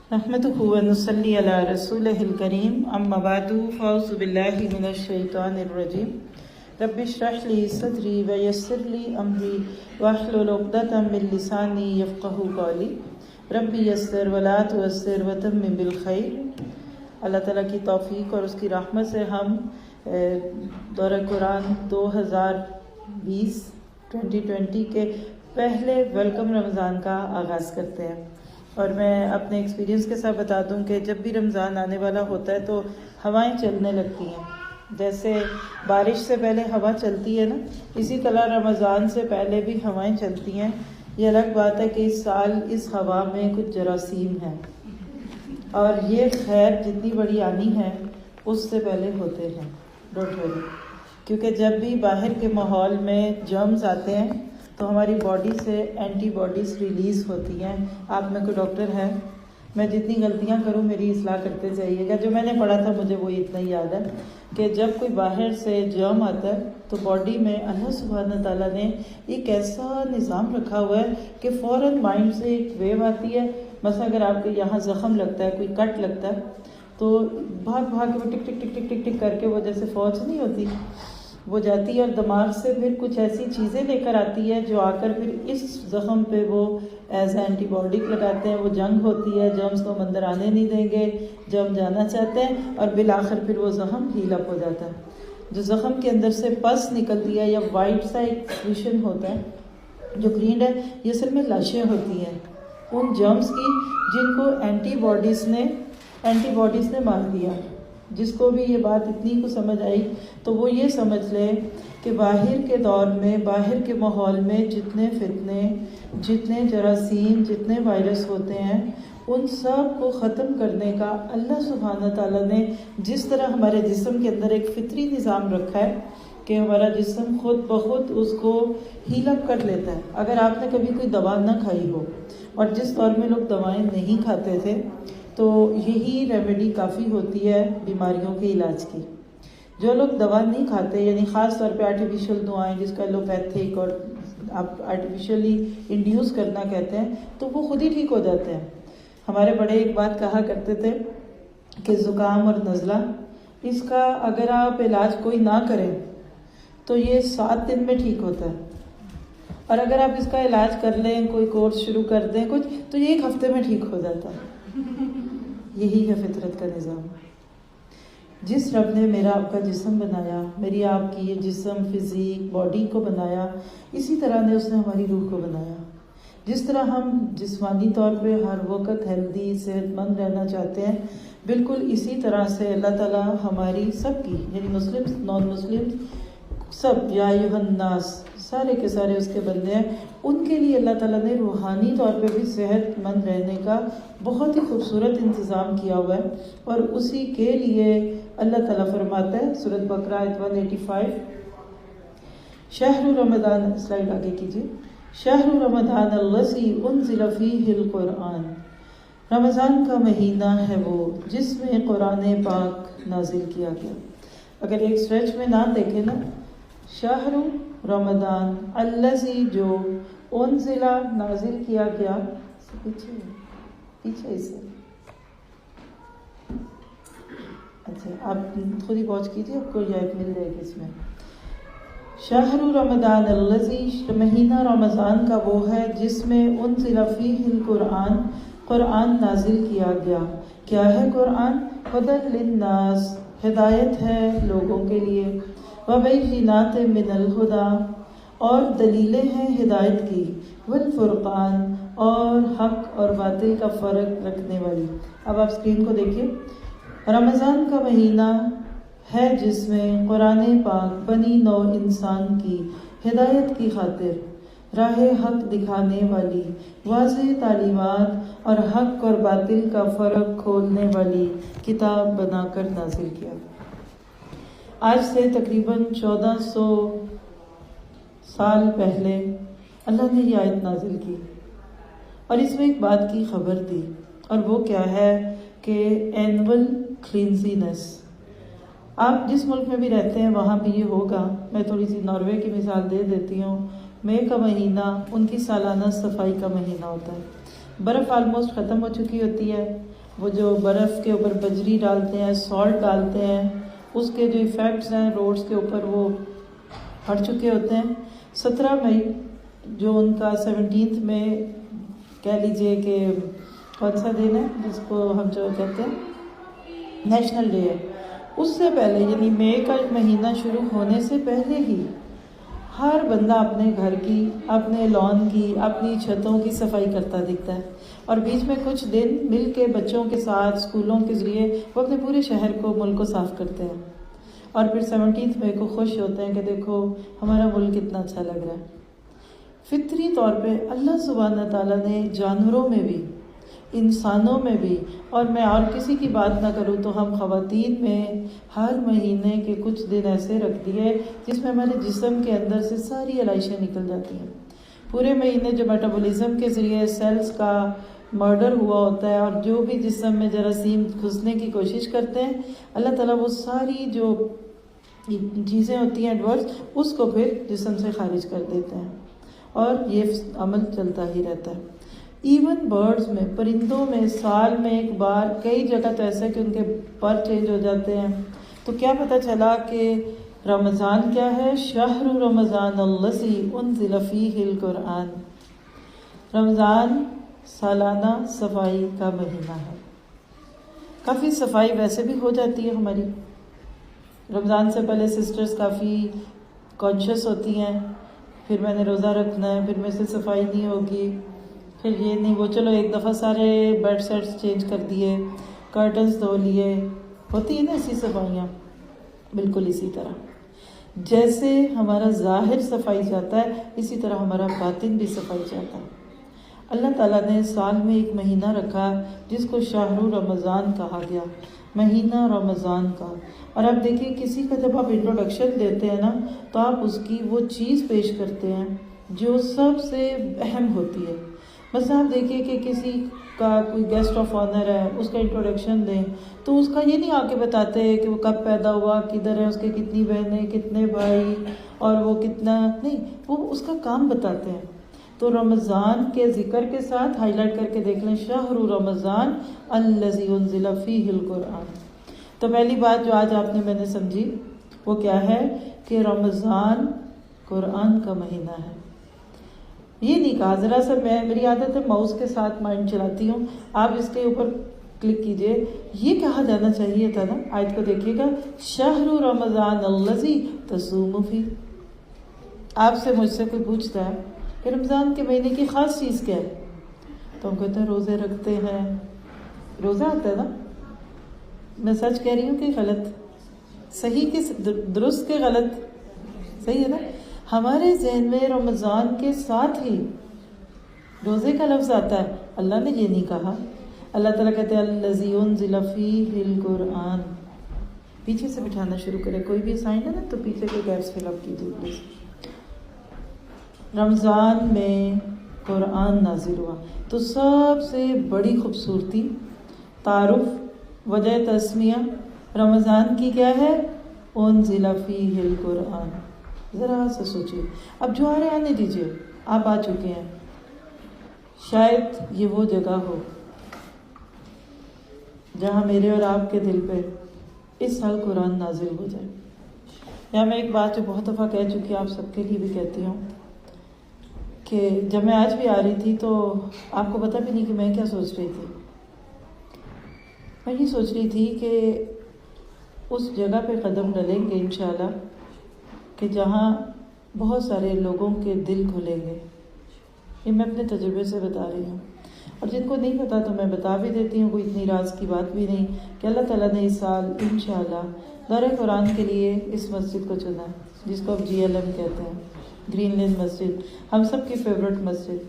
نحمده ونصلي على رسوله الكريم اما بعد فاعوذ بالله من الشيطان الرجيم رب اشرح لي صدري ويسر لي امري واحلل عقدة من لساني يفقهوا قولي رب يسر ولا تعسر وتمم بالخير۔ اللہ تعالیٰ کی توفیق اور اس کی رحمت سے ہم دورہ قرآن 2020 کے پہلے ویلکم رمضان کا آغاز کرتے ہیں۔ اور میں اپنے ایکسپیرینس کے ساتھ بتا دوں کہ جب بھی رمضان آنے والا ہوتا ہے تو ہوائیں چلنے لگتی ہیں، جیسے بارش سے پہلے ہوا چلتی ہے نا، اسی طرح رمضان سے پہلے بھی ہوائیں چلتی ہیں۔ یہ الگ بات ہے کہ اس سال اس ہوا میں کچھ جراثیم ہیں، اور یہ خیر جتنی بڑی آنی ہے اس سے پہلے ہوتے ہیں، ڈونٹ وری، کیونکہ جب بھی باہر کے ماحول میں جرمز آتے ہیں تو ہماری باڈی سے اینٹی باڈیز ریلیز ہوتی ہیں۔ آپ میں کوئی ڈاکٹر ہے، میں جتنی غلطیاں کروں میری اصلاح کرتے جائیے گا۔ جو میں نے پڑھا تھا مجھے وہ اتنا ہی یاد ہے کہ جب کوئی باہر سے جرم آتا ہے تو باڈی میں اللہ سبحانہ تعالیٰ نے ایک ایسا نظام رکھا ہوا ہے کہ فوراً مائنڈ سے ایک ویو آتی ہے۔ مثلا اگر آپ کے یہاں زخم لگتا ہے، کوئی کٹ لگتا ہے، تو بھاگ کے وہ ٹک ٹک ٹک ٹک ٹک ٹک کر کے وہ جیسے فوج نہیں ہوتی وہ جاتی ہے، اور دماغ سے پھر کچھ ایسی چیزیں لے کر آتی ہے جو آ کر پھر اس زخم پہ وہ ایز اینٹی باڈی لگاتے ہیں۔ وہ جنگ ہوتی ہے، جرمز کو اندر آنے نہیں دیں گے، جرم جانا چاہتے ہیں، اور بالآخر پھر وہ زخم ہیل اپ ہو جاتا ہے۔ جو زخم کے اندر سے پس نکلتی ہے یا وائٹ سا ایک سولوشن ہوتا ہے جو گرین ہے، یہ اصل میں لاشیں ہوتی ہیں ان جرمز کی جن کو اینٹی باڈیز نے مار دیا۔ جس کو بھی یہ بات اتنی کو سمجھ آئی تو وہ یہ سمجھ لے کہ باہر کے دور میں، باہر کے ماحول میں جتنے فتنے، جتنے جراثیم، جتنے وائرس ہوتے ہیں، ان سب کو ختم کرنے کا اللہ سبحانہ تعالیٰ نے جس طرح ہمارے جسم کے اندر ایک فطری نظام رکھا ہے کہ ہمارا جسم خود بخود اس کو ہیل اپ کر لیتا ہے۔ اگر آپ نے کبھی کوئی دوا نہ کھائی ہو، اور جس دور میں لوگ دوائیں نہیں کھاتے تھے، تو یہی ریمیڈی کافی ہوتی ہے بیماریوں کے علاج کی۔ جو لوگ دوا نہیں کھاتے، یعنی خاص طور پہ آرٹیفیشل دعائیں جس کا ایلوپیتھک اور آپ آرٹیفیشلی انڈیوس کرنا کہتے ہیں، تو وہ خود ہی ٹھیک ہو جاتے ہیں۔ ہمارے بڑے ایک بات کہا کرتے تھے کہ زکام اور نزلہ، اس کا اگر آپ علاج کوئی نہ کریں تو یہ 7 دن میں ٹھیک ہوتا ہے، اور اگر آپ اس کا علاج کر لیں، کوئی کورس شروع کر دیں کچھ، تو یہ 1 ہفتے میں ٹھیک ہو جاتا ہے۔ یہی ہے فطرت کا نظام۔ جس رب نے میرا آپ کا جسم بنایا، میری آپ کی یہ جسم، فزیک، باڈی کو بنایا، اسی طرح نے اس نے ہماری روح کو بنایا۔ جس طرح ہم جسمانی طور پہ ہر وقت ہیلدی، صحت مند رہنا چاہتے ہیں، بالکل اسی طرح سے اللہ تعالیٰ ہماری سب کی، یعنی مسلم، نان مسلم، سب، یا ایھا الناس، سارے کے سارے اس کے بندے ہیں، ان کے لیے اللہ تعالیٰ نے روحانی طور پہ بھی صحت مند رہنے کا بہت ہی خوبصورت انتظام کیا ہوا ہے۔ اور اسی کے لیے اللہ تعالیٰ فرماتا ہے سورۃ بقرہ آیت 185، شہر رمضان، سلائیڈ آگے کیجیے، شہر رمضان الذی انزل فیہ القرآن، رمضان کا مہینہ ہے وہ جس میں قرآن پاک نازل کیا گیا۔ اگر ایک اسٹریچ میں نہ دیکھیں نا، شہر رمضان الذی، جو انزل نازل کیا گیا، پیچھے سے اچھا آپ خود ہی پہنچ کیجیے، آپ کو یہ آیت مل جائے گی اس میں۔ شہر رمضان الذی، مہینہ رمضان کا وہ ہے جس میں انزل فیہ القرآن، قرآن نازل کیا گیا۔ کیا ہے قرآن؟ ھدی للناس، ہدایت ہے لوگوں کے لیے، وبینات من الہدی، اور دلیلیں ہیں ہدایت کی، والفرقان، اور حق اور باطل کا فرق رکھنے والی۔ اب آپ اسکرین کو دیکھیے، رمضان کا مہینہ ہے جس میں قرآن پاک بنی نوع انسان کی ہدایت کی خاطر راہ حق دکھانے والی، واضح تعلیمات اور حق اور باطل کا فرق کھولنے والی کتاب بنا کر نازل کیا۔ آج سے تقریباً 1400 سال پہلے اللہ نے یہ آیت نازل کی، اور اس میں ایک بات کی خبر دی، اور وہ کیا ہے کہ اینول کلینزینس۔ آپ جس ملک میں بھی رہتے ہیں وہاں بھی یہ ہوگا۔ میں تھوڑی سی ناروے کی مثال دے دیتی ہوں۔ مئی کا مہینہ ان کی سالانہ صفائی کا مہینہ ہوتا ہے۔ برف آلموسٹ ختم ہو چکی ہوتی ہے. وہ جو برف کے اوپر بجری ڈالتے ہیں، سالٹ ڈالتے ہیں، اس کے جو ایفیکٹس ہیں روڈز کے اوپر وہ پڑ چکے ہوتے ہیں. 17 مئی جو ان کا 17 میں کہہ لیجئے کہ کون سا دن ہے جس کو ہم جو کہتے ہیں نیشنل ڈے ہے، اس سے پہلے یعنی مئی کا مہینہ شروع ہونے سے پہلے ہی ہر بندہ اپنے گھر کی، اپنے لان کی، اپنی چھتوں کی صفائی کرتا دکھتا ہے. اور بیچ میں کچھ دن مل کے بچوں کے ساتھ اسکولوں کے ذریعے وہ اپنے پورے شہر کو، ملک کو صاف کرتے ہیں. اور پھر 17 مئی کو خوش ہوتے ہیں کہ دیکھو ہمارا ملک کتنا اچھا لگ رہا ہے. فطری طور پہ اللہ سبحانہ تعالیٰ نے جانوروں میں بھی، انسانوں میں بھی، اور میں اور کسی کی بات نہ کروں تو ہم خواتین میں ہر مہینے کے کچھ دن ایسے رکھ دیے جس میں ہمارے جسم کے اندر سے ساری علائشیں نکل جاتی ہیں. پورے مہینے جو میٹابولزم کے ذریعے سیلز کا مرڈر ہوا ہوتا ہے اور جو بھی جسم میں جراثیم گھسنے کی کوشش کرتے ہیں، اللہ تعالیٰ وہ ساری جو چیزیں ہوتی ہیں ایڈورس اس کو پھر جسم سے خارج کر دیتے ہیں، اور یہ عمل چلتا ہی رہتا ہے. ایون برڈز میں، پرندوں میں سال میں ایک بار، کئی جگہ تو ایسا ہے کہ ان کے پر چینج ہو جاتے ہیں. تو کیا پتہ چلا کہ رمضان کیا ہے؟ شہر رمضان الذی انزل فیہ القرآن. رمضان سالانہ صفائی کا مہینہ ہے. کافی صفائی ویسے بھی ہو جاتی ہے ہماری. رمضان سے پہلے سسٹرز کافی کانشیس ہوتی ہیں، پھر میں نے روزہ رکھنا ہے، پھر میرے سے صفائی نہیں ہوگی، پھر یہ نہیں وہ، چلو ایک دفعہ سارے بیڈ سیٹس چینج کر دیے، کرٹنز دھو لیے، ہوتی ہیں نا ایسی صفائیاں. بالکل اسی طرح جیسے ہمارا ظاہر صفائی چاہتا ہے، اسی طرح ہمارا باطن بھی صفائی چاہتا ہے. اللہ تعالیٰ نے سال میں ایک مہینہ رکھا جس کو شہر رمضان کہا گیا، مہینہ رمضان کا. اور آپ دیکھیں کسی کا جب آپ انٹروڈکشن دیتے ہیں نا تو آپ اس کی وہ چیز پیش کرتے ہیں جو سب سے اہم ہوتی ہے. بس آپ دیکھیں کہ کسی کا کوئی گیسٹ آف آنر ہے، اس کا انٹروڈکشن دیں تو اس کا یہ نہیں آ کے بتاتے کہ وہ کب پیدا ہوا، کدھر ہے، اس کے کتنی بہنیں، کتنے بھائی، اور وہ کتنا نہیں، وہ اس کا کام بتاتے ہیں. تو رمضان کے ذکر کے ساتھ ہائی لائٹ کر کے دیکھ لیں، شہر رمضان الذی انزل فیہ القرآن. تو پہلی بات جو آج میں نے سمجھی وہ کیا ہے کہ رمضان قرآن کا مہینہ ہے. یہ نہیں کہا، ذرا سا میری عادت ہے ماؤس کے ساتھ مائنڈ چلاتی ہوں، آپ اس کے اوپر کلک کیجئے. یہ کہا جانا چاہیے تھا نا، آیت کو دیکھیے گا، شہر رمضان الذی تصوم فیہ. آپ سے مجھ سے کوئی پوچھتا ہے کہ رمضان کے مہینے کی خاص چیز کیا ہے، تو ہم کہتے ہیں روزے رکھتے ہیں. روزہ آتا ہے نا. میں سچ کہہ رہی ہوں کہ غلط؟ صحیح کہ درست کہ غلط؟ صحیح ہے نا. ہمارے ذہن میں رمضان کے ساتھ ہی روزے کا لفظ آتا ہے. اللہ نے یہ نہیں کہا. اللہ تعالیٰ کہتے ہیں الذی انزل فیہ القرآن. پیچھے سے بٹھانا شروع کرے، کوئی بھی سائن ہے نا تو پیچھے کے گیپس فل اپ کیجیے پلیز. رمضان میں قرآن نازل ہوا تو سب سے بڑی خوبصورتی، تعارف، وجہ تسمیہ رمضان کی کیا ہے؟ انزل فیہ القرآن. ذرا سا سوچیے. اب جو آ رہے آنے دیجیے، آپ آ چکے ہیں. شاید یہ وہ جگہ ہو جہاں میرے اور آپ کے دل پہ اس سال قرآن نازل ہو جائے. یا میں ایک بات جو بہت دفعہ کہہ چکی، آپ سب کے لیے بھی کہتی ہوں، کہ جب میں آج بھی آ رہی تھی تو آپ کو پتہ بھی نہیں کہ میں کیا سوچ رہی تھی. میں یہ سوچ رہی تھی کہ اس جگہ پہ قدم ڈلیں گے انشاءاللہ کہ جہاں بہت سارے لوگوں کے دل کھلیں گے. یہ میں اپنے تجربے سے بتا رہی ہوں، اور جن کو نہیں پتا تو میں بتا بھی دیتی ہوں، کوئی اتنی راز کی بات بھی نہیں، کہ اللہ تعالیٰ نے اس سال انشاءاللہ دار قرآن کے لیے اس مسجد کو چنا ہے جس کو اب GLM کہتے ہیں، گرین لین مسجد، ہم سب کی فیورٹ مسجد.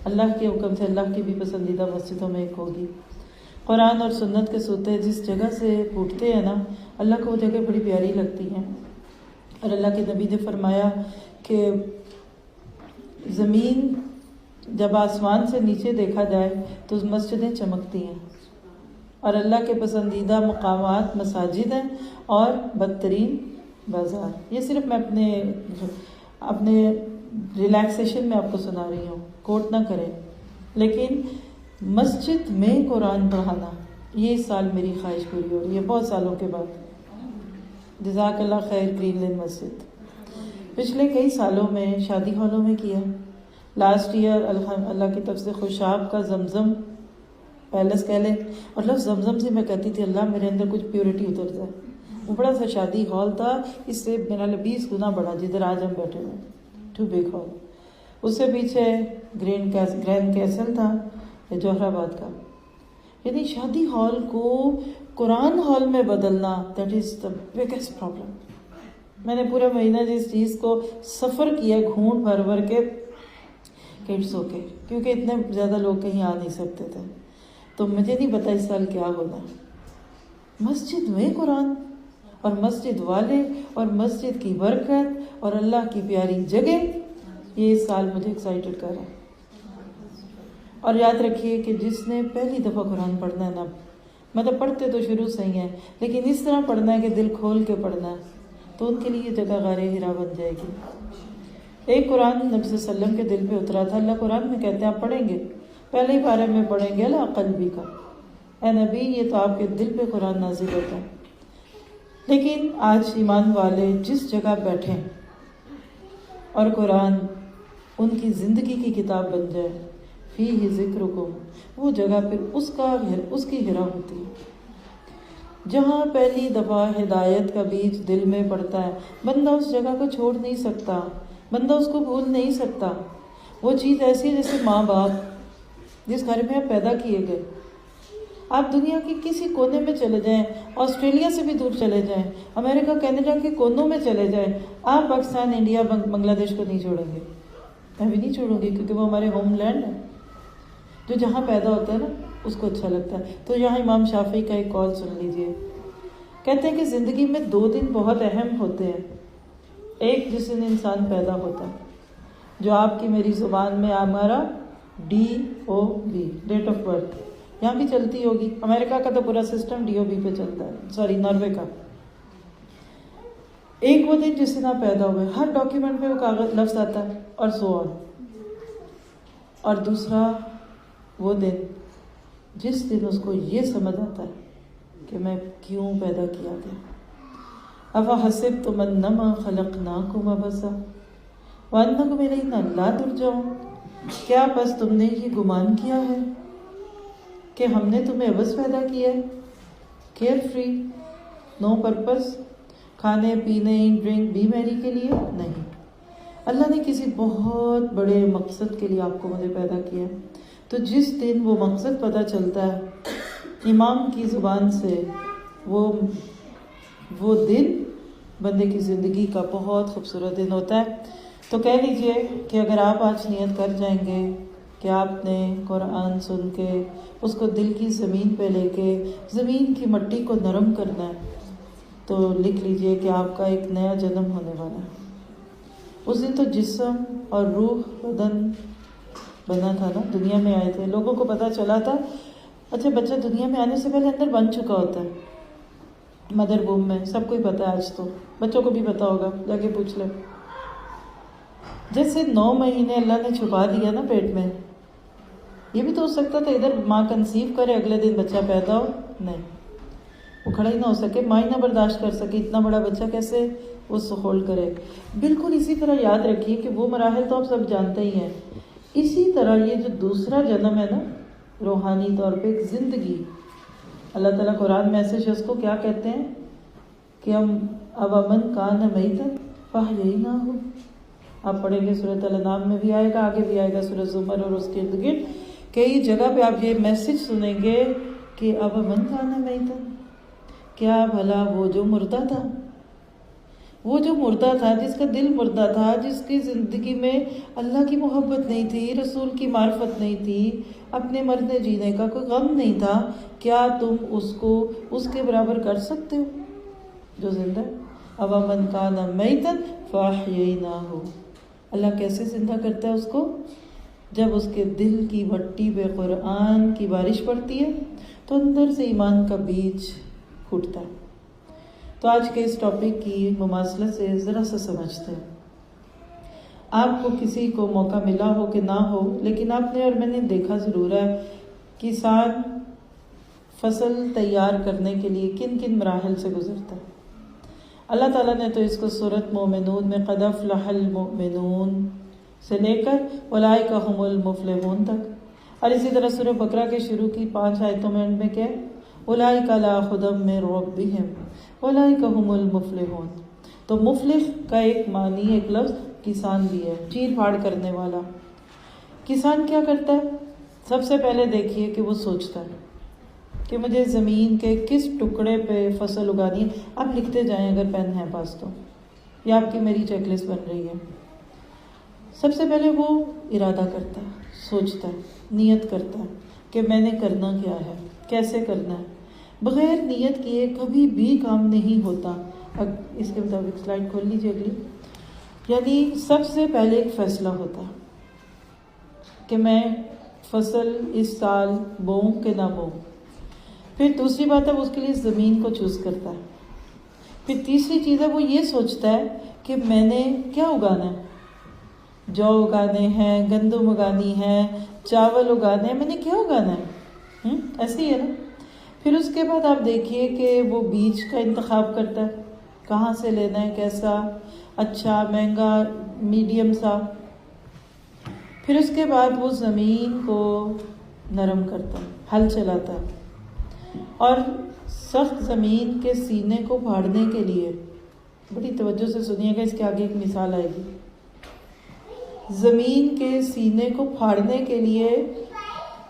اللہ کے حکم سے اللہ کی بھی پسندیدہ مسجدوں میں ایک ہوگی. قرآن اور سنت کے سوتے جس جگہ سے پھوٹتے ہیں نا، اللہ کو وہ جگہ بڑی پیاری لگتی ہیں. اور اللہ کے نبی نے فرمایا کہ زمین جب آسمان سے نیچے دیکھا جائے تو مسجدیں چمکتی ہیں، اور اللہ کے پسندیدہ مقامات مساجد ہیں اور بدترین بازار. یہ صرف میں اپنے ریلیکسیشن میں آپ کو سنا رہی ہوں، کوٹ نہ کریں. لیکن مسجد میں قرآن پڑھانا، یہ اس سال میری خواہش پوری ہو رہی ہے بہت سالوں کے بعد۔ جزاک اللہ خیر گرین لین مسجد۔ پچھلے کئی سالوں میں شادی ہالوں میں کیا، لاسٹ ایئر اللہ کی طرف سے خوشاب کا زمزم پیلس کہہ لیں، اور لفظ زمزم سے میں کہتی تھی اللہ میرے اندر کچھ پیورٹی اتر جائے۔ وہ بڑا سا شادی ہال تھا، اس سے میرا 20 گنا بڑا، جدھر آج ہم بیٹھے ہوئے، 2 بگ ہال۔ اس سے پیچھے گرینڈ کیسل تھا جوہر آباد کا۔ یعنی شادی ہال کو قرآن ہال میں بدلنا، that is the biggest problem. میں نے پورا مہینہ جس چیز کو سفر کیا گھونٹ بھر بھر کے کہ اٹس اوکے، کیونکہ اتنے زیادہ لوگ کہیں آ نہیں سکتے تھے، تو مجھے نہیں پتا اس سال کیا ہونا۔ مسجد میں قرآن اور مسجد والے اور مسجد کی برکت اور اللہ کی پیاری جگہ، یہ اس سال مجھے ایکسائٹڈ کر رہا ہے۔ اور یاد رکھیے کہ جس نے پہلی دفعہ قرآن پڑھنا ہے نا، مطلب پڑھتے تو شروع سے ہی ہیں لیکن اس طرح پڑھنا ہے کہ دل کھول کے پڑھنا ہے، تو ان کے لیے یہ جگہ غار حرا بن جائے گی۔ ایک قرآن نبی صلی اللہ علیہ وسلم کے دل پہ اترا تھا، اللہ قرآن میں کہتے ہیں آپ پڑھیں گے، پہلے ہی پارے میں پڑھیں گے اللہ قلبی کا، اے نبی یہ تو آپ کے دل پہ قرآن نازل ہوتا ہے۔ لیکن آج ایمان والے جس جگہ بیٹھیں اور قرآن ان کی زندگی کی کتاب بن جائے، فیہ ذکرکم، وہ جگہ پھر اس کی ہرا ہوتی ہے۔ جہاں پہلی دفعہ ہدایت کا بیج دل میں پڑتا ہے، بندہ اس جگہ کو چھوڑ نہیں سکتا، بندہ اس کو بھول نہیں سکتا۔ وہ چیز ایسی جیسے ماں باپ جس گھر میں آپ پیدا کیے گئے، آپ دنیا کے کسی کونے میں چلے جائیں، آسٹریلیا سے بھی دور چلے جائیں، امریکہ کینیڈا کے کونوں میں چلے جائیں، آپ پاکستان انڈیا بنگلہ دیش کو نہیں چھوڑیں گے۔ میں بھی نہیں چھوڑوں گی، کیونکہ وہ ہمارے ہوم لینڈ ہے۔ جو جہاں پیدا ہوتا ہے نا اس کو اچھا لگتا ہے۔ تو یہاں امام شافعی کا ایک قول سن لیجئے، کہتے ہیں کہ زندگی میں 2 دن بہت اہم ہوتے ہیں۔ ایک جس دن انسان پیدا ہوتا ہے، جو آپ کی میری زبان میں ہمارا DOB، ڈیٹ آف برتھ، یہاں بھی چلتی ہوگی، امریکہ کا تو پورا سسٹم DOB پہ چلتا ہے، ناروے کا۔ ایک وہ دن جس دن آپ پیدا ہوئے، ہر ڈاکیومنٹ میں وہ کاغذ لفظ آتا ہے اور سو آن۔ اور دوسرا وہ دن جس دن اس کو یہ سمجھ آتا ہے کہ میں کیوں پیدا کیا گیا۔ أَفَحَسِبْتُمْ أَنَّمَا خَلَقْنَاكُمْ عَبَثًا وَأَنَّكُمْ إِلَيْنَا لَا تُرْجَعُونَ، کیا بس تم نے یہ گمان کیا ہے کہ ہم نے تمہیں عبث پیدا کیا ہے، کیئر فری، نو پرپس، کھانے پینے ڈرنک بی میری کے لیے؟ نہیں، اللہ نے کسی بہت بڑے مقصد کے لیے آپ کو مجھے پیدا کیا ہے۔ تو جس دن وہ مقصد پتہ چلتا ہے امام کی زبان سے، وہ دن بندے کی زندگی کا بہت خوبصورت دن ہوتا ہے۔ تو کہہ لیجئے کہ اگر آپ آج نیت کر جائیں گے کہ آپ نے قرآن سن کے اس کو دل کی زمین پہ لے کے زمین کی مٹی کو نرم کرنا ہے، تو لکھ لیجئے کہ آپ کا ایک نیا جنم ہونے والا ہے۔ اس دن تو جسم اور روح بدن بنا تھا نا، دنیا میں آئے تھے، لوگوں کو پتہ چلا تھا۔ اچھا بچہ دنیا میں آنے سے پہلے اندر بن چکا ہوتا ہے مدر ووم میں، سب کو ہی پتہ ہے، آج تو بچوں کو بھی پتہ ہوگا، جا کے پوچھ لیں۔ جیسے 9 مہینے اللہ نے چھپا دیا نا پیٹ میں، یہ بھی تو ہو سکتا تھا ادھر ماں کنسیو کرے اگلے دن بچہ پیدا ہو، نہیں، وہ کھڑا ہی نہ ہو سکے، ماں ہی نہ برداشت کر سکے، اتنا بڑا بچہ کیسے وہ ہولڈ کرے۔ بالکل اسی طرح یاد رکھیے کہ وہ مراحل تو آپ سب جانتے ہی ہیں۔ اسی طرح یہ جو دوسرا جنم ہے نا، روحانی طور پہ ایک زندگی، اللہ تعالیٰ قرآن میں ایسے شخص کو کیا کہتے ہیں کہ ہم اومن کان میتا فاحییناہ، آپ پڑھیں گے سورۃ الانعام میں بھی آئے گا، آگے بھی آئے گا سورۃ زمر اور اس کے ارد گرد، کئی جگہ پہ آپ یہ میسج سنیں گے کہ اومن کان میتا، کیا بھلا وہ جو مردہ تھا، وہ جو مردہ تھا، جس کا دل مردہ تھا، جس کی زندگی میں اللہ کی محبت نہیں تھی، رسول کی معرفت نہیں تھی، اپنے مرنے جینے کا کوئی غم نہیں تھا، کیا تم اس کو اس کے برابر کر سکتے ہو جو زندہ ہے؟ اومن کان میتا فاحییناہ، اللہ کیسے زندہ کرتا ہے اس کو؟ جب اس کے دل کی مٹی پہ قرآن کی بارش پڑتی ہے تو اندر سے ایمان کا بیج پھوٹتا ہے۔ تو آج کے اس ٹاپک کی مماثلت سے ذرا سا سمجھتے ہیں۔ آپ کو کسی کو موقع ملا ہو کہ نہ ہو، لیکن آپ نے اور میں نے دیکھا ضرور ہے کسان فصل تیار کرنے کے لیے کن کن مراحل سے گزرتا ہے؟ اللہ تعالیٰ نے تو اس کو سورۃ مومنون میں قد افلح المؤمنون سے لے کر اولئک هم المفلحون تک، اور اسی طرح سورہ بقرہ کے شروع کی 5 آیتوں میں ان میں کیا اولئک علی ھدی من ربہم اولئک هم المفلحون۔ تو مفلح کا ایک معنی، ایک لفظ کسان بھی ہے، چیر پھاڑ کرنے والا۔ کسان کیا کرتا ہے؟ سب سے پہلے دیکھیے کہ وہ سوچتا ہے کہ مجھے زمین کے کس ٹکڑے پہ فصل اگانی ہے۔ آپ لکھتے جائیں اگر پین ہے پاس تو، یہ آپ کی میری چیک لسٹ بن رہی ہے۔ سب سے پہلے وہ ارادہ کرتا ہے، سوچتا ہے، نیت کرتا ہے کہ میں نے کرنا کیا ہے، کیسے کرنا ہے۔ بغیر نیت کیے کبھی بھی کام نہیں ہوتا۔ اب اس کے مطابق سلائڈ کھول لیجیے اگلی۔ یعنی سب سے پہلے ایک فیصلہ ہوتا ہے کہ میں فصل اس سال بوؤں کہ نہ بوؤں۔ پھر دوسری بات ہے وہ اس کے لیے زمین کو چوز کرتا ہے۔ پھر تیسری چیز ہے وہ یہ سوچتا ہے کہ میں نے کیا اگانا ہے، جو اگانے ہیں، گندم اگانی ہے، چاول اگانے ہیں، میں نے کیا اگانا ہے، ایسے ہی ہے نا۔ پھر اس کے بعد آپ دیکھیے کہ وہ بیج کا انتخاب کرتا ہے، کہاں سے لینا ہے، کیسا، اچھا، مہنگا، میڈیم سا۔ پھر اس کے بعد وہ زمین کو نرم کرتا ہے، ہل چلاتا ہے، اور سخت زمین کے سینے کو پھاڑنے کے لیے، بڑی توجہ سے سنیے گا، اس کے آگے ایک مثال آئے گی۔ زمین کے سینے کو پھاڑنے کے لیے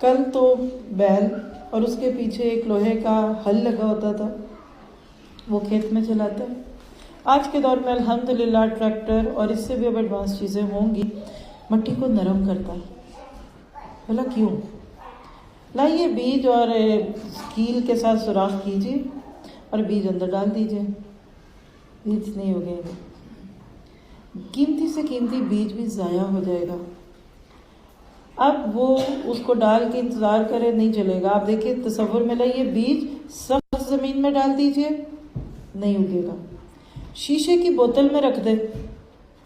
کل تو بیل اور اس کے پیچھے ایک لوہے کا ہل لگا ہوتا تھا، وہ کھیت میں چلاتا ہے۔ آج کے دور میں الحمدللہ ٹریکٹر اور اس سے بھی اب ایڈوانس چیزیں ہوں گی، مٹی کو نرم کرتا ہے۔ بھلا کیوں؟ لائیے بیج اور کیل کے ساتھ سوراخ کیجیے اور بیج اندر ڈال دیجیے، بیج نہیں اگے گا، قیمتی سے قیمتی بیج بھی ضائع ہو جائے گا۔ اب وہ اس کو ڈال کے انتظار کرے، نہیں چلے گا۔ آپ دیکھیے، تصور میں لائیے بیج سخت زمین میں ڈال دیجیے، نہیں اگے گا۔ شیشے کی بوتل میں رکھ دے،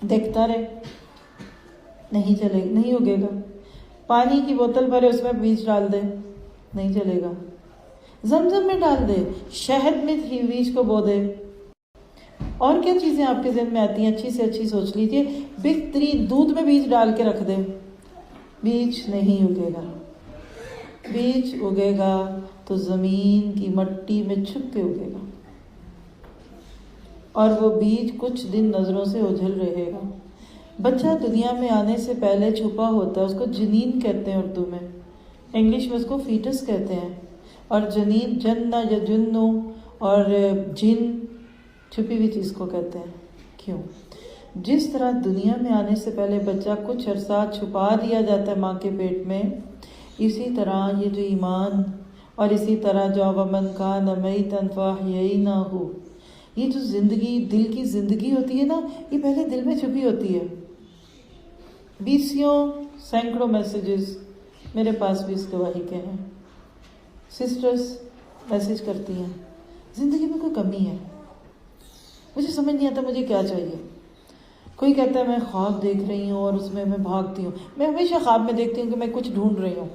دیکھتا رہے، نہیں چلے گا، نہیں اگے گا۔ پانی کی بوتل بھرے، اس میں بیج ڈال دے، نہیں چلے گا۔ زمزم میں ڈال دے، شہد میں ہی بیج کو بو دے۔ اور کیا چیزیں آپ کے ذہن میں آتی ہیں؟ اچھی سے اچھی سوچ لیجیے۔ بہترین دودھ میں بیج ڈال کے رکھ دے، بیج نہیں اگے گا۔ بیج اگے گا تو زمین کی مٹی میں چھپ کے اگے گا، اور وہ بیج کچھ دن نظروں سے اوجھل رہے گا۔ بچہ دنیا میں آنے سے پہلے چھپا ہوتا ہے، اس کو جنین کہتے ہیں اردو میں، انگلش میں اس کو فیٹس کہتے ہیں۔ اور جنین، جنہ یا جنو، اور جن چھپی ہوئی چیز کو کہتے ہیں۔ کیوں؟ جس طرح دنیا میں آنے سے پہلے بچہ کچھ عرصہ چھپا دیا جاتا ہے ماں کے پیٹ میں، اسی طرح یہ جو ایمان، اور اسی طرح جو وَمَنْ كَانَ مَيْتًا فَأَحْيَيْنَاهُ، یہ جو زندگی، دل کی زندگی ہوتی ہے نا، یہ پہلے دل میں چھپی ہوتی ہے۔ بیسیوں سینکڑوں میسیجز میرے پاس بھی اس گواہی کے ہیں۔ سسٹرز میسیج کرتی ہیں، زندگی میں کوئی کمی ہے، مجھے سمجھ نہیں آتا مجھے کیا چاہیے۔ کوئی کہتا ہے میں خواب دیکھ رہی ہوں اور اس میں بھاگتی ہوں۔ میں ہمیشہ خواب میں دیکھتی ہوں کہ میں کچھ ڈھونڈ رہی ہوں،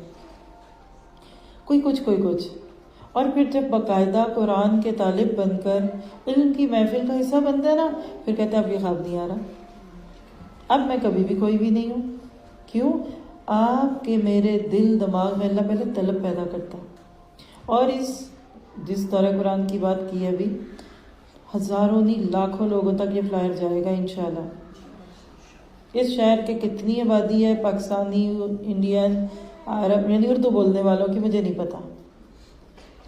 کوئی کچھ۔ اور پھر جب باقاعدہ قرآن کے طالب بن کر علم کی محفل کا حصہ بنتا ہے نا، پھر کہتا ہے اب یہ خواب نہیں آ رہا، اب میں کبھی بھی کوئی بھی نہیں ہوں۔ کیوں؟ آپ کے میرے دل دماغ میں اللہ پہلے طلب پیدا کرتا، اور جس دورہ قرآن کی بات کی ہے ابھی، ہزاروں نہیں لاکھوں لوگوں تک یہ فلائر جائے گا انشاءاللہ۔ اس شہر کے کتنی آبادی ہے، پاکستانی، انڈین، عرب، یعنی اردو بولنے والوں کی مجھے نہیں پتا،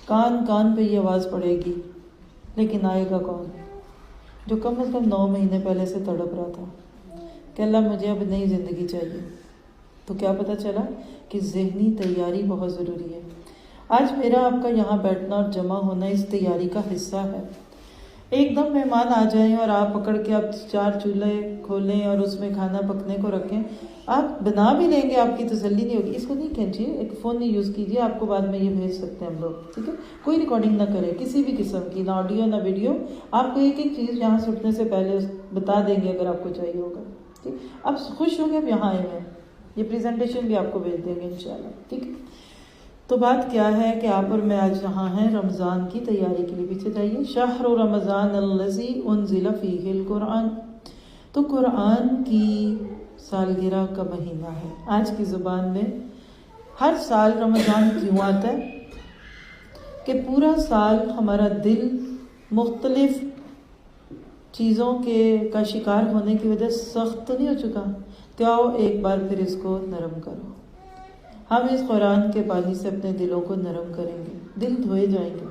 کان پہ یہ آواز پڑے گی، لیکن آئے گا کون؟ جو کم از کم 9 مہینے پہلے سے تڑپ رہا تھا کہ اللہ مجھے اب نئی زندگی چاہیے۔ تو کیا پتہ چلا کہ ذہنی تیاری بہت ضروری ہے۔ آج میرا آپ کا یہاں بیٹھنا اور جمع ہونا اس تیاری کا حصہ ہے۔ ایک دم مہمان آ جائیں اور آپ پکڑ کے آپ 4 چولہے کھولیں اور اس میں کھانا پکنے کو رکھیں، آپ بنا بھی لیں گے، آپ کی تسلی نہیں ہوگی۔ اس کو نہیں کھینچیے، ایک فون نہیں یوز کیجیے، آپ کو بعد میں یہ بھیج سکتے ہیں ہم لوگ، ٹھیک ہے؟ کوئی ریکارڈنگ نہ کرے کسی بھی قسم کی، نہ آڈیو نہ ویڈیو۔ آپ کو ایک چیز یہاں سے اٹھنے سے پہلے بتا دیں گے اگر آپ کو چاہیے ہوگا، ٹھیک؟ آپ خوش ہوں گے آپ یہاں آئے ہیں، یہ پریزنٹیشن بھی آپ کو بھیج دیں گے انشاءاللہ، ٹھیک ہے؟ تو بات کیا ہے کہ آپ اور میں آج یہاں ہیں رمضان کی تیاری کے لیے. پیچھے جائیے. شہر رمضان الذی انزل فیہ القرآن. تو قرآن کی سالگرہ کا مہینہ ہے. آج کی زبان میں ہر سال رمضان کیوں آتا ہے؟ کہ پورا سال ہمارا دل مختلف چیزوں کا شکار ہونے کی وجہ سے سخت تو نہیں ہو چکا؟ تو آؤ ایک بار پھر اس کو نرم کرو. ہم اس قرآن کے پانی سے اپنے دلوں کو نرم کریں گے. دل دھوئے جائیں گے.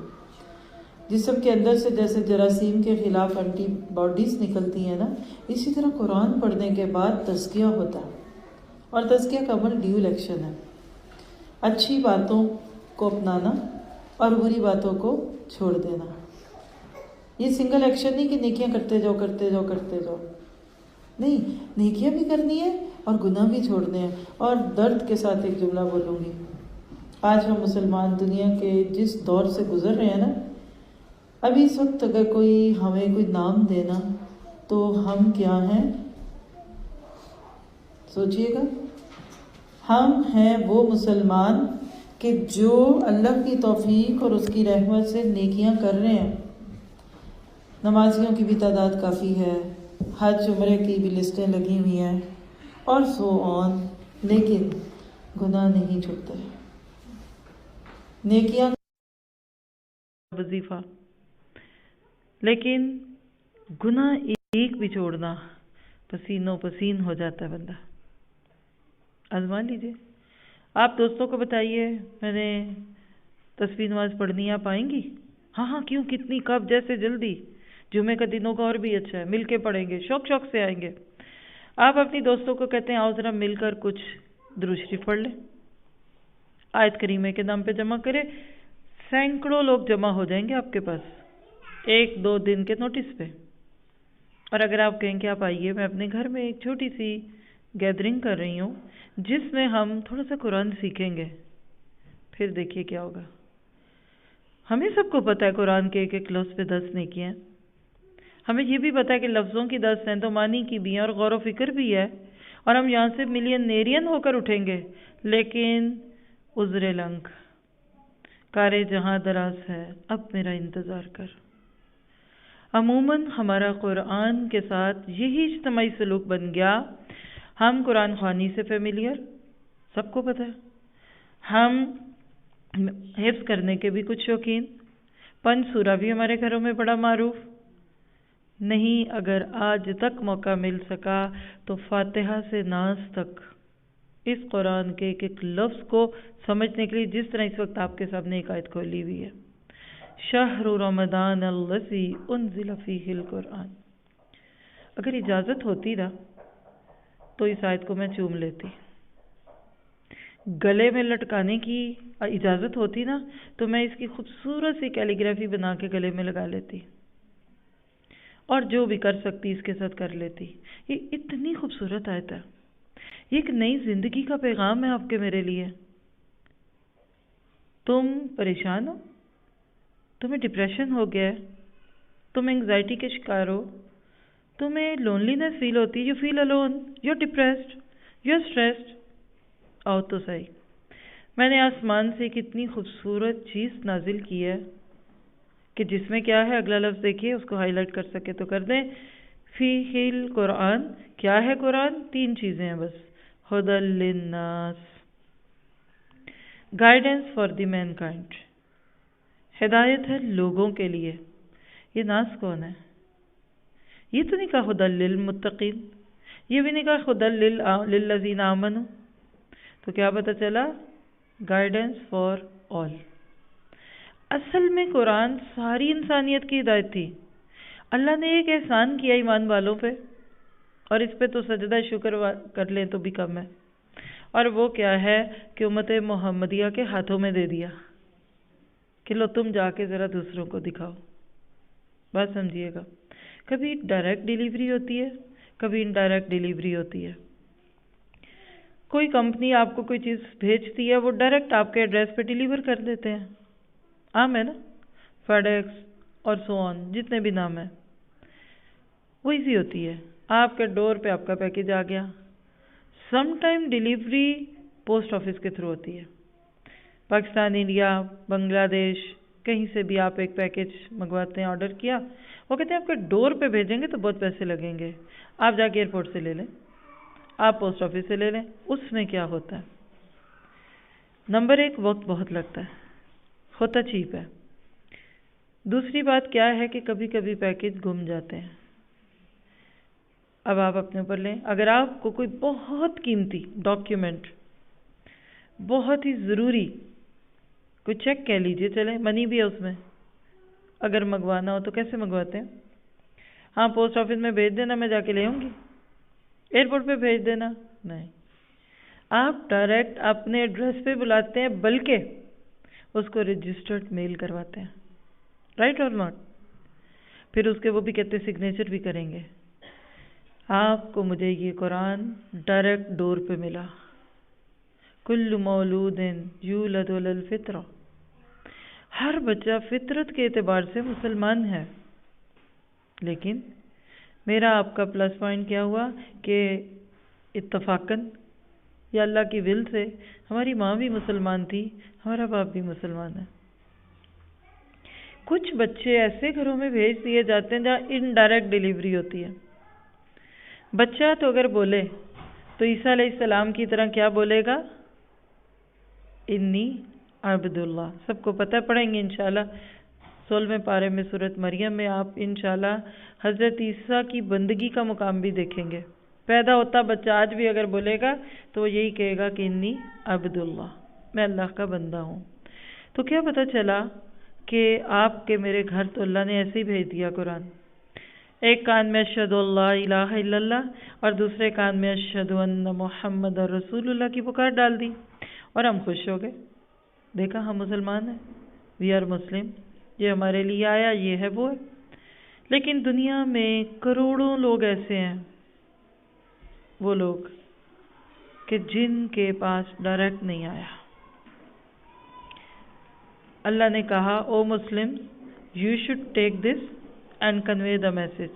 جسم کے اندر سے جیسے جراثیم کے خلاف اینٹی باڈیز نکلتی ہیں نا، اسی طرح قرآن پڑھنے کے بعد تزکیہ ہوتا ہے. اور تزکیہ کا عمل ڈیول ایکشن ہے. اچھی باتوں کو اپنانا اور بری باتوں کو چھوڑ دینا. یہ سنگل ایکشن نہیں کہ نیکیاں کرتے جاؤ کرتے جاؤ کرتے جاؤ. نہیں، نیکیاں بھی کرنی ہے اور گناہ بھی چھوڑنے ہیں. اور درد کے ساتھ ایک جملہ بولوں گی. آج ہم مسلمان دنیا کے جس دور سے گزر رہے ہیں نا، ابھی اس وقت اگر ہمیں کوئی نام دینا تو ہم کیا ہیں؟ سوچئے گا. ہم ہیں وہ مسلمان کہ جو اللہ کی توفیق اور اس کی رحمت سے نیکیاں کر رہے ہیں. نمازیوں کی بھی تعداد کافی ہے، حج عمرے کی بھی لسٹیں لگی ہوئی ہیں اور سو آن، لیکن گناہ نہیں چھپتے. نیکیاں وظیفہ، لیکن گناہ ایک بھی چھوڑنا پسینوں پسین ہو جاتا ہے بندہ. آزما لیجیے. آپ دوستوں کو بتائیے میں نے تسبیح نماز پڑھنی، آپ آئیں گی؟ ہاں کیوں، کتنی، کب، جیسے جلدی. جمعے کا دنوں کا اور بھی اچھا ہے، مل کے پڑھیں گے، شوق سے آئیں گے. آپ اپنی دوستوں کو کہتے ہیں آؤ ذرا مل کر کچھ درود شریف پڑھ لیں، آیت کریمہ کے نام پہ جمع کرے. سینکڑوں لوگ جمع ہو جائیں گے آپ کے پاس 1-2 دن کے نوٹس پہ. اور اگر آپ کہیں کہ آپ آئیے، میں اپنے گھر میں ایک چھوٹی سی گیدرنگ کر رہی ہوں جس میں ہم تھوڑا سا قرآن سیکھیں گے، پھر دیکھیے کیا ہوگا. ہمیں سب کو پتہ ہے قرآن کے ایک لفظ پہ 10 نیکیاں ہیں. ہمیں یہ بھی پتہ ہے کہ لفظوں کی 10 ہیں تو معنی کی بھی ہیں اور غور و فکر بھی ہے، اور ہم یہاں سے ملین ہو کر اٹھیں گے. لیکن عذر لنگ، کارے جہاں دراز ہے، اب میرا انتظار کر. عموماً ہمارا قرآن کے ساتھ یہی اجتماعی سلوک بن گیا. ہم قرآن خوانی سے فیملیئر، سب کو پتہ ہے. ہم حفظ کرنے کے بھی کچھ شوقین. پنج سورہ بھی ہمارے گھروں میں بڑا معروف. نہیں، اگر آج تک موقع مل سکا تو فاتحہ سے ناس تک اس قرآن کے ایک لفظ کو سمجھنے کے لیے، جس طرح اس وقت آپ کے سامنے ایک آیت کھولی ہوئی ہے، شہر رمضان الذی انزل فیہ القرآن. اگر اجازت ہوتی نا تو اس آیت کو میں چوم لیتی. گلے میں لٹکانے کی اجازت ہوتی نا تو میں اس کی خوبصورت سی کیلیگرافی بنا کے گلے میں لگا لیتی، اور جو بھی کر سکتی اس کے ساتھ کر لیتی. یہ اتنی خوبصورت آیت ہے. یہ ایک نئی زندگی کا پیغام ہے آپ کے میرے لیے. تم پریشان ہو، تمہیں ڈپریشن ہو گیا ہے، تم انگزائٹی کے شکار ہو، تمہیں لونلینس فیل ہوتی، you feel alone, you depressed, you stressed. آؤ تو صحیح. میں نے آسمان سے ایک اتنی خوبصورت چیز نازل کی ہے کہ جس میں کیا ہے، اگلا لفظ دیکھیے، اس کو ہائی لائٹ کر سکے تو کر دیں. فیہ القرآن. کیا ہے قرآن؟ 3 چیزیں ہیں بس. ہدی للناس، guidance for the mankind. ہدایت ہے لوگوں کے لیے. یہ ناس کون ہے؟ یہ تو نہیں کہا ہدی للمتقین، یہ بھی نہیں کہا ہدی للذین آمنوا. تو کیا پتہ چلا؟ Guidance for all. اصل میں قرآن ساری انسانیت کی ہدایت تھی. اللہ نے ایک احسان کیا ایمان والوں پہ، اور اس پہ تو سجدہ شکر کر لیں تو بھی کم ہے. اور وہ کیا ہے کہ امت محمدیہ کے ہاتھوں میں دے دیا کہ لو تم جا کے ذرا دوسروں کو دکھاؤ. بات سمجھیے گا. کبھی ڈائریکٹ ڈیلیوری ہوتی ہے، کبھی انڈائریکٹ ڈیلیوری ہوتی ہے. کوئی کمپنی آپ کو کوئی چیز بھیجتی ہے، وہ ڈائریکٹ آپ کے ایڈریس پہ ڈیلیور کر دیتے ہیں. عام ہے نا، فیڈیکس اور سو آن، جتنے بھی نام ہیں. وہ ایزی ہوتی ہے، آپ کے ڈور پہ آپ کا پیکیج آ گیا. Some time delivery post office کے تھرو ہوتی ہے. پاکستان، انڈیا، بنگلہ دیش، کہیں سے بھی آپ ایک پیکیج منگواتے ہیں، آرڈر کیا، وہ کہتے ہیں آپ کے ڈور پہ بھیجیں گے تو بہت پیسے لگیں گے، آپ جا کے ایئرپورٹ سے لے لیں، آپ پوسٹ آفس سے لے لیں۔ اس میں کیا ہوتا ہے؟ نمبر ایک، وقت بہت لگتا ہے، ہوتا چیپ ہے۔ دوسری بات کیا ہے کہ کبھی کبھی پیکیج گم جاتے ہیں۔ اب آپ اپنے اوپر لیں، اگر آپ کو کوئی بہت قیمتی ڈاکیومنٹ، بہت ہی ضروری کوئی چیک کہہ لیجئے، چلیں منی بھی ہے اس میں، اگر منگوانا ہو تو کیسے منگواتے ہیں؟ ہاں پوسٹ آفس میں بھیج دینا، میں جا کے لے آؤں گی، ایئرپورٹ پہ بھیج دینا، نہیں، آپ ڈائریکٹ اپنے ایڈریس پہ بلاتے ہیں، بلکہ اس کو رجسٹرڈ میل کرواتے ہیں، رائٹ اور ناٹ؟ پھر اس کے وہ بھی کہتے ہیں سگنیچر بھی کریں گے۔ آپ کو مجھے یہ قرآن ڈائریکٹ ڈور پہ ملا، کل مولود یولد علی الفطرہ، ہر بچہ فطرت کے اعتبار سے مسلمان ہے، لیکن میرا آپ کا پلس پوائنٹ کیا ہوا کہ اتفاقاً یا اللہ کی ول سے ہماری ماں بھی مسلمان تھی، ہمارا باپ بھی مسلمان ہے۔ کچھ بچے ایسے گھروں میں بھیج دیے جاتے ہیں جہاں انڈائریکٹ ڈیلیوری ہوتی ہے۔ بچہ تو اگر بولے تو عیسیٰ علیہ السلام کی طرح کیا بولے گا؟ انی عبداللہ، سب کو پتہ، پڑھیں گے انشاءاللہ 16ویں پارے میں سورۃ مریم میں، آپ انشاءاللہ حضرت عیسیٰ کی بندگی کا مقام بھی دیکھیں گے۔ پیدا ہوتا بچہ آج بھی اگر بولے گا تو وہ یہی کہے گا کہ انی عبداللہ، میں اللہ کا بندہ ہوں۔ تو کیا پتہ چلا کہ آپ کے میرے گھر تو اللہ نے ایسے ہی بھیج دیا قرآن، ایک کان میں اشہد اللہ الہ الا اللہ اور دوسرے کان میں اشہد ان محمد رسول اللہ کی پکار ڈال دی، اور ہم خوش ہو گئے، دیکھا ہم مسلمان ہیں، وی آر مسلم، یہ ہمارے لیے آیا، یہ ہے وہ ہے۔ لیکن دنیا میں کروڑوں لوگ ایسے ہیں، وہ لوگ کہ جن کے پاس ڈائریکٹ نہیں آیا۔ اللہ نے کہا O Muslim you should take this and convey the message,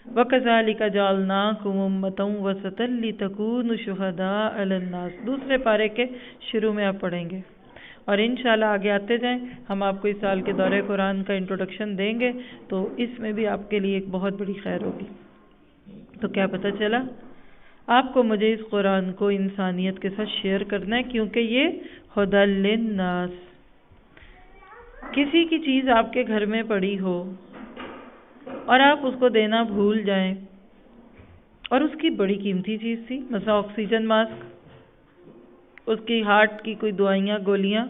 وَكَذَلِكَ جَعَلْنَاكُمْ أُمَّةً وَسَطًا لِتَكُونُوا شُهَدَاءَ عَلَى النَّاسِ، دوسرے پارے کے شروع میں آپ پڑھیں گے، اور انشاءاللہ آگے آتے جائیں، ہم آپ کو اس سال کے دورہ قرآن کا انٹروڈکشن دیں گے، تو اس میں بھی آپ کے لیے ایک بہت بڑی خیر ہوگی۔ تو کیا پتہ چلا؟ آپ کو مجھے اس قرآن کو انسانیت کے ساتھ شیئر کرنا ہے، کیونکہ یہ ہدی للناس۔ کسی کی چیز آپ کے گھر میں پڑی ہو اور آپ اس کو دینا بھول جائیں، اور اس کی بڑی قیمتی چیز تھی، مثلا آکسیجن ماسک، اس کی ہارٹ کی کوئی دوائیاں، گولیاں،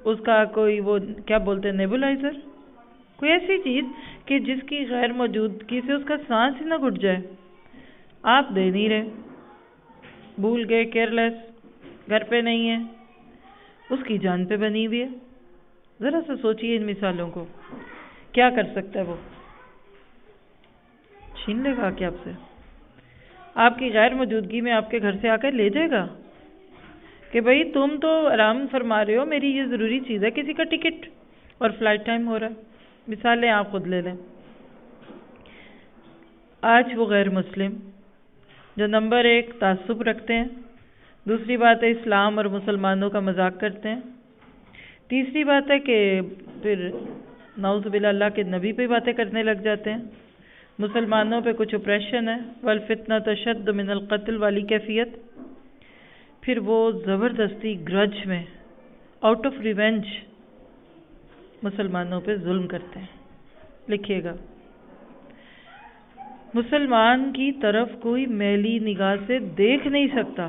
اس کا کوئی وہ کیا بولتے ہیں نیبولائزر، کوئی ایسی چیز کہ جس کی غیر موجودگی سے اس کا سانس ہی نہ گھٹ جائے، آپ دے نہیں رہے، بھول گئے، کیئرلیس، گھر پہ نہیں ہے، اس کی جان پہ بنی ہوئی ہے۔ ذرا سا سوچئے ان مثالوں کو، کیا کر سکتا ہے وہ؟ چھین لے گا کہ آپ سے، آپ کی غیر موجودگی میں آپ کے گھر سے آ کر لے جائے گا کہ بھئی تم تو آرام فرما رہے ہو، میری یہ ضروری چیز ہے، کسی کا ٹکٹ اور فلائٹ ٹائم ہو رہا ہے۔ مثالیں آپ خود لے لیں۔ آج وہ غیر مسلم جو نمبر ایک تعصب رکھتے ہیں، دوسری بات ہے اسلام اور مسلمانوں کا مذاق کرتے ہیں، تیسری بات ہے کہ پھر نعوذ باللہ اللہ کے نبی پہ باتیں کرنے لگ جاتے ہیں، مسلمانوں پہ کچھ اپریشن ہے، والفتنۃ اشد من القتل والی کیفیت، پھر وہ زبردستی گرج میں آؤٹ آف ریونج مسلمانوں پہ ظلم کرتے ہیں۔ لکھیے گا، مسلمان کی طرف کوئی میلی نگاہ سے دیکھ نہیں سکتا،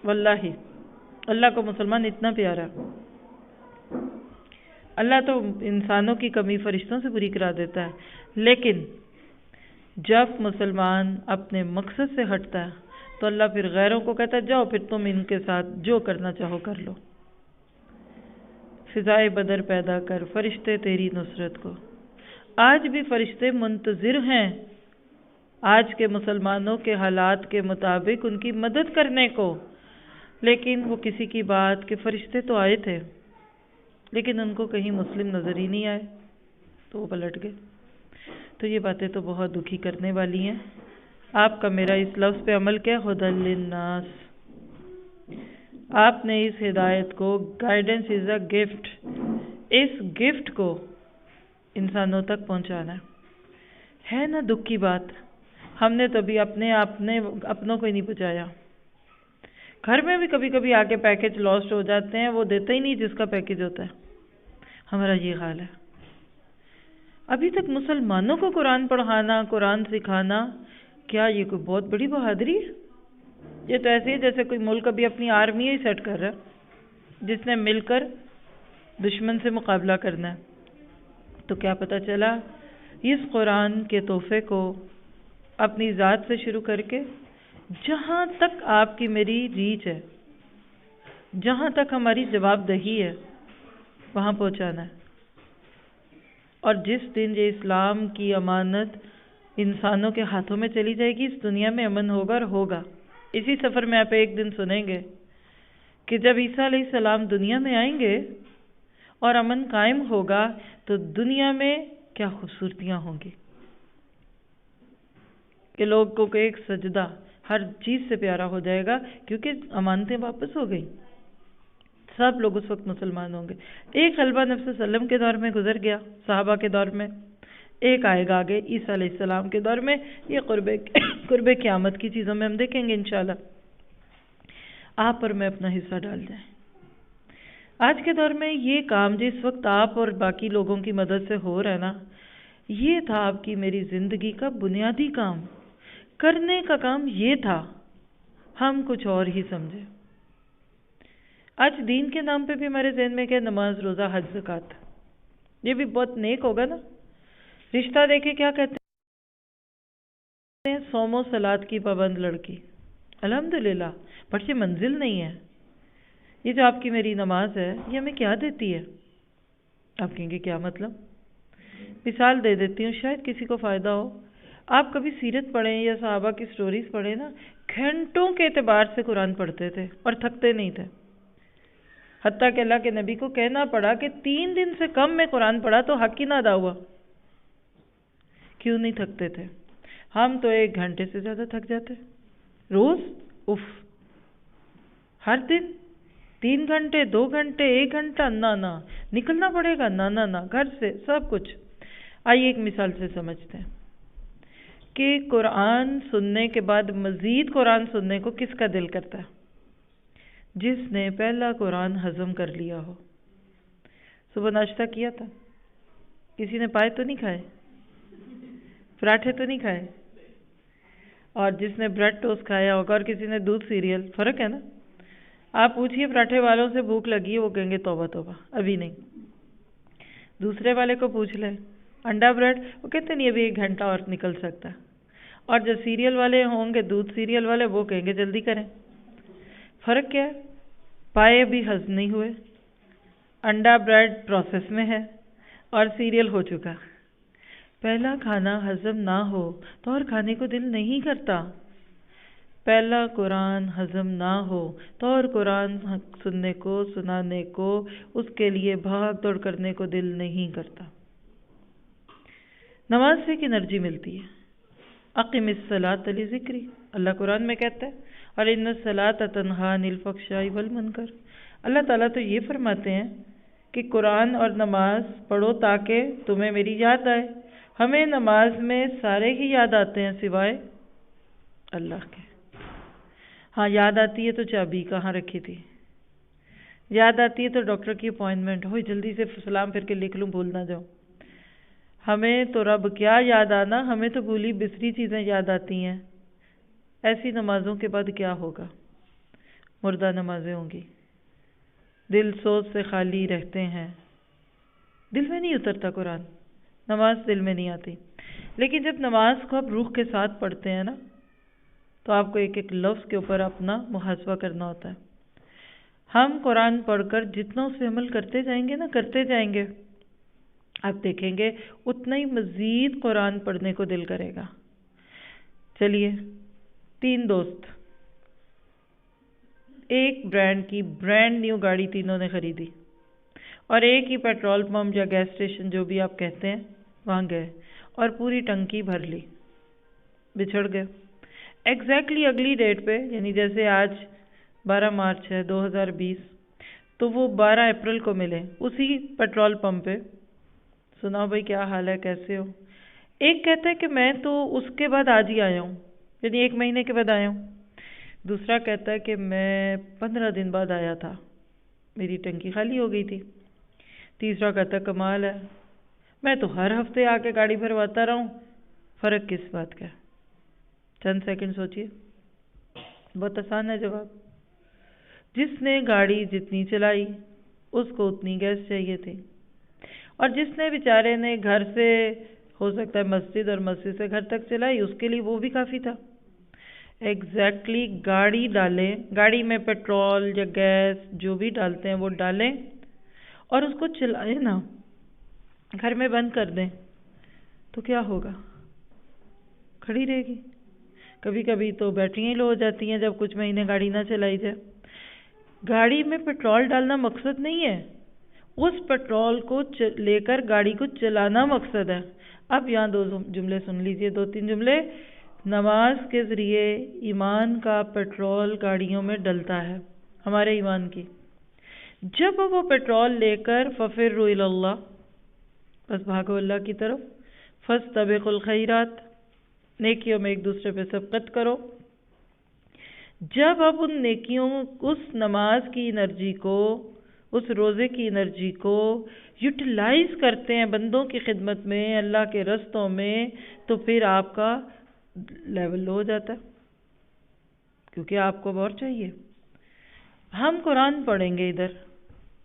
واللہ اللہ کو مسلمان اتنا پیارا، اللہ تو انسانوں کی کمی فرشتوں سے پوری کرا دیتا ہے، لیکن جب مسلمان اپنے مقصد سے ہٹتا ہے تو اللہ پھر غیروں کو کہتا ہے جاؤ پھر تم ان کے ساتھ جو کرنا چاہو کر لو، فضائے بدر پیدا کر فرشتے تیری نصرت کو۔ آج بھی فرشتے منتظر ہیں آج کے مسلمانوں کے حالات کے مطابق ان کی مدد کرنے کو، لیکن وہ کسی کی بات کہ فرشتے تو آئے تھے لیکن ان کو کہیں مسلم نظر ہی نہیں آئے تو وہ پلٹ گئے۔ تو یہ باتیں تو بہت دکھی کرنے والی ہیں۔ آپ کا میرا اس لفظ پہ عمل کیا؟ ہدی للناس، آپ نے اس ہدایت کو، گائیڈنس از اے گفٹ، اس گفٹ کو انسانوں تک پہنچانا ہے نا دکھ کی بات؟ ہم نے تو بھی اپنوں کو ہی نہیں پہنچایا. گھر میں بھی کبھی کبھی آ کے پیکج لاسٹ ہو جاتے ہیں، وہ دیتا ہی نہیں جس کا پیکج ہوتا ہے. ہمارا یہ حال ہے. ابھی تک مسلمانوں کو قرآن پڑھانا، قرآن سکھانا، کیا یہ کوئی بہت بڑی بہادری ہے؟ یہ تو ایسے ہی جیسے کوئی ملک ابھی اپنی آرمی ہی سیٹ کر رہا ہے جس نے مل کر دشمن سے مقابلہ کرنا ہے. تو کیا پتہ چلا اس قرآن کے تحفے کو اپنی ذات سے شروع کر کے جہاں تک آپ کی میری ریچ ہے، جہاں تک ہماری جواب دہی ہے، وہاں پہنچانا ہے. اور جس دن یہ اسلام کی امانت انسانوں کے ہاتھوں میں چلی جائے گی، اس دنیا میں امن ہوگا اور ہوگا. اسی سفر میں آپ ایک دن سنیں گے کہ جب عیسیٰ علیہ السلام دنیا میں آئیں گے اور امن قائم ہوگا تو دنیا میں کیا خوبصورتیاں ہوں گی کہ لوگوں کو ایک سجدہ ہر چیز سے پیارا ہو جائے گا، کیونکہ امانتیں واپس ہو گئی. سب لوگ اس وقت مسلمان ہوں گے. ایک غلبہ نبی صلی اللہ علیہ وسلم کے دور میں گزر گیا، صحابہ کے دور میں، ایک آئے گا آگے عیسیٰ علیہ السلام کے دور میں. یہ قرب قیامت کی چیزوں میں ہم دیکھیں گے انشاءاللہ. آپ اور میں اپنا حصہ ڈال جائیں. آج کے دور میں یہ کام جس وقت آپ اور باقی لوگوں کی مدد سے ہو رہا ہے نا، یہ تھا آپ کی میری زندگی کا بنیادی کام. کرنے کا کام یہ تھا، ہم کچھ اور ہی سمجھے. آج دین کے نام پہ بھی ہمارے ذہن میں کیا؟ نماز، روزہ، حج، زکوٰۃ. یہ بھی بہت نیک ہوگا نا. رشتہ دیکھے کیا کہتے ہیں؟ صوم و صلات کی پابند لڑکی. الحمدللہ. بٹ یہ منزل نہیں ہے. یہ جو آپ کی میری نماز ہے، یہ ہمیں کیا دیتی ہے؟ آپ کہیں گے کیا مطلب؟ مثال دے دیتی ہوں، شاید کسی کو فائدہ ہو. آپ کبھی سیرت پڑھیں یا صحابہ کی سٹوریز پڑھیں نا، گھنٹوں کے اعتبار سے قرآن پڑھتے تھے اور تھکتے نہیں تھے. حتیٰ کہ اللہ کے نبی کو کہنا پڑا کہ 3 دن سے کم میں قرآن پڑھا تو حق ہی نہ ادا ہوا. کیوں نہیں تھکتے تھے؟ ہم تو 1 گھنٹے سے زیادہ تھک جاتے روز. اف. ہر دن 3 گھنٹے، 2 گھنٹے، 1 گھنٹہ، نہ نکلنا پڑے گا، نہ گھر سے سب کچھ. آئیے ایک مثال سے سمجھتے ہیں کہ قرآن سننے کے بعد مزید قرآن سننے کو کس کا دل کرتا ہے؟ جس نے پہلا قرآن ہضم کر لیا ہو. صبح ناشتہ کیا تھا، کسی نے پائے تو نہیں کھائے، پراٹھے تو نہیں کھائے، اور جس نے بریڈ ٹوسٹ کھایا ہوگا اور کسی نے دودھ سیریل. فرق ہے نا. آپ پوچھئے پراٹھے والوں سے بھوک لگی ہے، وہ کہیں گے توبہ توبہ ابھی نہیں. دوسرے والے کو پوچھ لیں انڈا بریڈ، وہ کہتے نہیں ابھی 1 گھنٹہ اور نکل سکتا. اور جو سیریل والے ہوں گے، دودھ سیریل والے، وہ کہیں گے جلدی کریں. فرق کیا ہے؟ پائے بھی ہضم نہیں ہوئے، انڈا بریڈ پروسیس میں ہے اور سیریل ہو چکا. پہلا کھانا ہضم نہ ہو تو اور کھانے کو دل نہیں کرتا. پہلا قرآن ہضم نہ ہو تو اور قرآن سننے کو، سنانے کو، اس کے لیے بھاگ دوڑ کرنے کو دل نہیں کرتا. نماز سے ایک انرجی ملتی ہے. اقم الصلاۃ لذکری، اللہ قرآن میں کہتا ہے، اور ان الصلاۃ تنہی عن الفحشاء والمنکر. اللہ تعالیٰ تو یہ فرماتے ہیں کہ قرآن اور نماز پڑھو تاکہ تمہیں میری یاد آئے. ہمیں نماز میں سارے ہی یاد آتے ہیں سوائے اللہ کے. ہاں یاد آتی ہے تو چابی کہاں رکھی تھی، یاد آتی ہے تو ڈاکٹر کی اپوائنٹمنٹ ہوئی، جلدی سے سلام پھر کے لکھ لوں، بھول نہ جاؤں. ہمیں تو رب کیا یاد آنا، ہمیں تو بھولی بسری چیزیں یاد آتی ہیں. ایسی نمازوں کے بعد کیا ہوگا؟ مردہ نمازیں ہوں گی. دل سوچ سے خالی رہتے ہیں، دل میں نہیں اترتا قرآن، نماز دل میں نہیں آتی. لیکن جب نماز کو آپ روح کے ساتھ پڑھتے ہیں نا، تو آپ کو ایک ایک لفظ کے اوپر اپنا محاسبہ کرنا ہوتا ہے. ہم قرآن پڑھ کر جتنا اس پہ عمل کرتے جائیں گے نا، کرتے جائیں گے، آپ دیکھیں گے اتنا ہی مزید قرآن پڑھنے کو دل کرے گا. چلیے 3 دوست، ایک برانڈ کی برانڈ نیو گاڑی تینوں نے خریدی، اور ایک ہی پیٹرول پمپ یا گیس اسٹیشن جو بھی آپ کہتے ہیں وہاں گئے اور پوری ٹنکی بھر لی. بچھڑ گئے. ایگزیکٹلی اگلی ڈیٹ پہ، یعنی جیسے آج 12 مارچ ہے 2020، تو وہ 12 اپریل کو ملے اسی پیٹرول پمپ پہ. سناؤ بھائی کیا حال ہے، کیسے ہو؟ ایک کہتا ہے کہ میں تو اس کے بعد آج ہی آیا ہوں، یعنی 1 مہینے کے بعد آیا ہوں. دوسرا کہتا ہے کہ میں 15 دن بعد آیا تھا، میری ٹنکی خالی ہو گئی تھی. تیسرا کہتا ہے کمال ہے، میں تو ہر ہفتے آ کے گاڑی بھرواتا رہا ہوں، فرق کس بات کا ہے؟ چند سیکنڈ سوچئے، بہت آسان ہے جواب. جس نے گاڑی جتنی چلائی اس کو اتنی گیس چاہیے تھی، اور جس نے بیچارے نے گھر سے ہو سکتا ہے مسجد اور مسجد سے گھر تک چلائی، اس کے لیے وہ بھی کافی تھا. ایگزیکٹلی گاڑی ڈالیں، گاڑی میں پیٹرول یا گیس جو بھی ڈالتے ہیں وہ ڈالیں اور اس کو چلائیں نا، گھر میں بند کر دیں تو کیا ہوگا؟ کھڑی رہے گی. کبھی کبھی تو بیٹریاں لو ہو جاتی ہیں جب کچھ مہینے گاڑی نہ چلائی جائے. گاڑی میں پیٹرول ڈالنا مقصد نہیں ہے، اس پیٹرول کو لے کر گاڑی کو چلانا مقصد ہے. اب یہاں 2 جملے سن لیجئے، 2-3 جملے. نماز کے ذریعے ایمان کا پیٹرول گاڑیوں میں ڈلتا ہے، ہمارے ایمان کی. جب وہ پیٹرول لے کر فَفِرُّوا إِلَى اللَّهِ، بس بھاگو اللہ کی طرف. فَاسْتَبِقُوا الْخَيْرَاتِ، نیکیوں میں ایک دوسرے پہ سبقت کرو. جب آپ ان نیکیوں، اس نماز کی انرجی کو، اس روزے کی انرجی کو یوٹیلائز کرتے ہیں بندوں کی خدمت میں، اللہ کے رستوں میں، تو پھر آپ کا لیول لو ہو جاتا ہے، کیونکہ آپ کو اور چاہیے. ہم قرآن پڑھیں گے ادھر،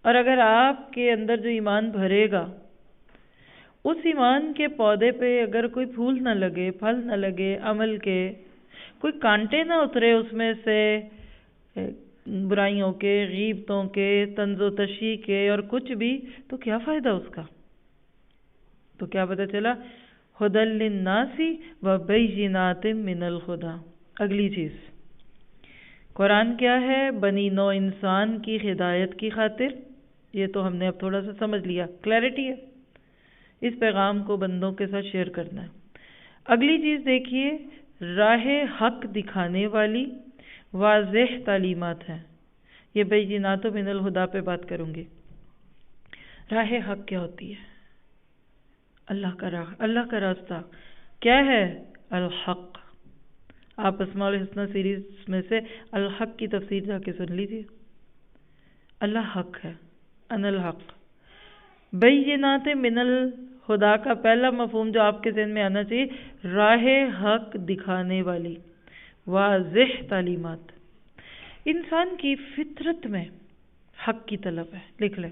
اور اگر آپ کے اندر جو ایمان بھرے گا، اس ایمان کے پودے پہ اگر کوئی پھول نہ لگے، پھل نہ لگے عمل کے، کوئی کانٹے نہ اترے اس میں سے برائیوں کے، غیبتوں کے، طنز و تشیح کے اور کچھ بھی، تو کیا فائدہ اس کا؟ تو کیا پتہ چلا؟ ہدی للناس وبینات من الہدی. اگلی چیز، قرآن کیا ہے؟ بنی نو انسان کی ہدایت کی خاطر. یہ تو ہم نے اب تھوڑا سا سمجھ لیا، کلیئرٹی ہے. اس پیغام کو بندوں کے ساتھ شیئر کرنا ہے. اگلی چیز دیکھیے، راہ حق دکھانے والی واضح تعلیمات ہیں. یہ بینات من الہدی پہ بات کروں گی. راہ حق کیا ہوتی ہے؟ اللہ کا راہ، اللہ کا راستہ کیا ہے؟ الحق. آپ اسماء الحسنہ سیریز میں سے الحق کی تفسیر جا کے سن لیجیے. اللہ حق ہے، ان الحق. بینات من الہدی کا پہلا مفہوم جو آپ کے ذہن میں آنا چاہیے، راہ حق دکھانے والی واضح تعلیمات. انسان کی فطرت میں حق کی طلب ہے. لکھ لیں،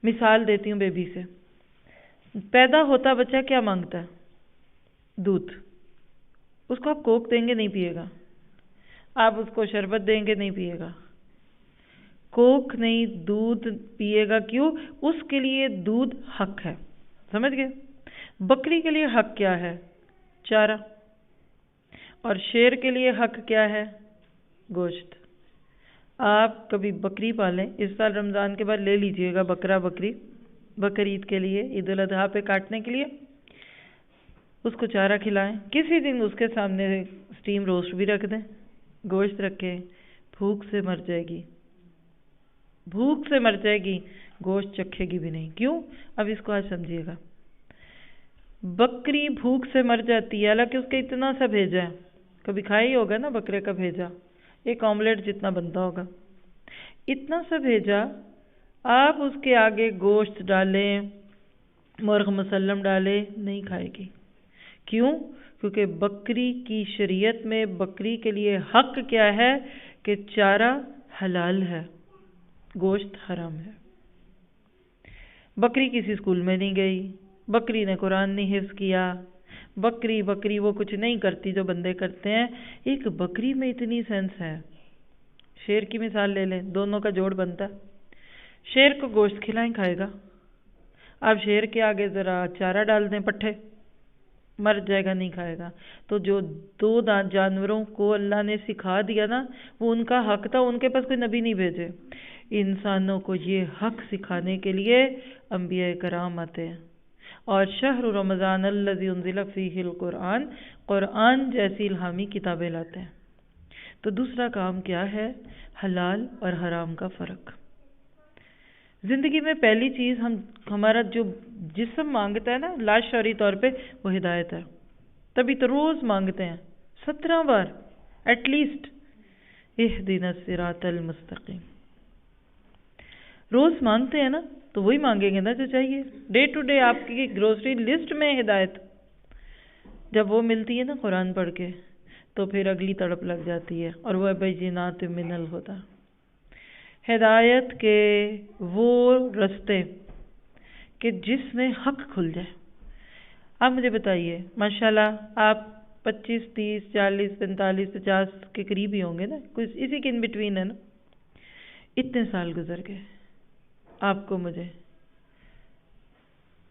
مثال دیتی ہوں بیبی سے. پیدا ہوتا بچہ کیا مانگتا ہے؟ دودھ. اس کو آپ کوک دیں گے نہیں پیے گا، آپ اس کو شربت دیں گے نہیں پیے گا. کوک نہیں، دودھ پیے گا. کیوں؟ اس کے لیے دودھ حق ہے. سمجھ گئے؟ بکری کے لیے حق کیا ہے؟ چارہ. اور شیر کے لیے حق کیا ہے؟ گوشت. آپ کبھی بکری پالیں، اس سال رمضان کے بعد لے لیجئے گا بکرا بکری، بقرعید کے لیے، عید الاضحیٰ پہ کاٹنے کے لیے. اس کو چارہ کھلائیں. کسی دن اس کے سامنے سٹیم روسٹ بھی رکھ دیں، گوشت رکھیں. بھوک سے مر جائے گی، بھوک سے مر جائے گی، گوشت چکھے گی بھی نہیں. کیوں؟ اب اس کو آج سمجھیے گا. بکری بھوک سے مر جاتی ہے، حالانکہ اس کا اتنا سا بھیجا ہے. کبھی کھایا ہی ہوگا نا بکرے کا بھیجا، ایک آملیٹ جتنا بنتا ہوگا. اتنا سا بھیجا، آپ اس کے آگے گوشت ڈالیں، مرغ مسلم ڈالیں، نہیں کھائے گی. کیوں؟ کیونکہ بکری کی شریعت میں بکری کے لیے حق کیا ہے کہ چارہ حلال ہے، گوشت حرام ہے. بکری کسی اسکول میں نہیں گئی، بکری نے قرآن نہیں حفظ کیا. بکری وہ کچھ نہیں کرتی جو بندے کرتے ہیں. ایک بکری میں اتنی سینس ہے. شیر کی مثال لے لیں، دونوں کا جوڑ بنتا. شیر کو گوشت کھلائیں، کھائے گا. آپ شیر کے آگے ذرا چارہ ڈال دیں، پٹھے، مر جائے گا، نہیں کھائے گا. تو جو 2 جانوروں کو اللہ نے سکھا دیا نا، وہ ان کا حق تھا. ان کے پاس کوئی نبی نہیں بھیجے. انسانوں کو یہ حق سکھانے کے لیے انبیاء کرام آتے ہیں. اور شہر رمضان الذی انزل فیہ القرآن، قرآن جیسی الہامی کتابیں لاتے ہیں. تو دوسرا کام کیا ہے؟ حلال اور حرام کا فرق۔ زندگی میں پہلی چیز ہمارا جو جسم مانگتا ہے نا لاشعوری طور پہ، وہ ہدایت ہے۔ تبھی تو روز مانگتے ہیں 17 بار ایٹ لیسٹ، اہدنا الصراط المستقیم۔ روز مانگتے ہیں نا تو وہی مانگیں گے نا جو چاہیے۔ ڈے ٹو ڈے آپ کی گروسری لسٹ میں ہدایت، جب وہ ملتی ہے نا قرآن پڑھ کے تو پھر اگلی تڑپ لگ جاتی ہے، اور وہ بینات من الہدی، ہدایت کے وہ رستے کہ جس میں حق کھل جائے۔ آپ مجھے بتائیے، ماشاءاللہ آپ 25 30 40 45 50 کے قریب ہی ہوں گے نا، کچھ اسی کے ان بٹوین ہے نا۔ اتنے سال گزر گئے، آپ کو مجھے،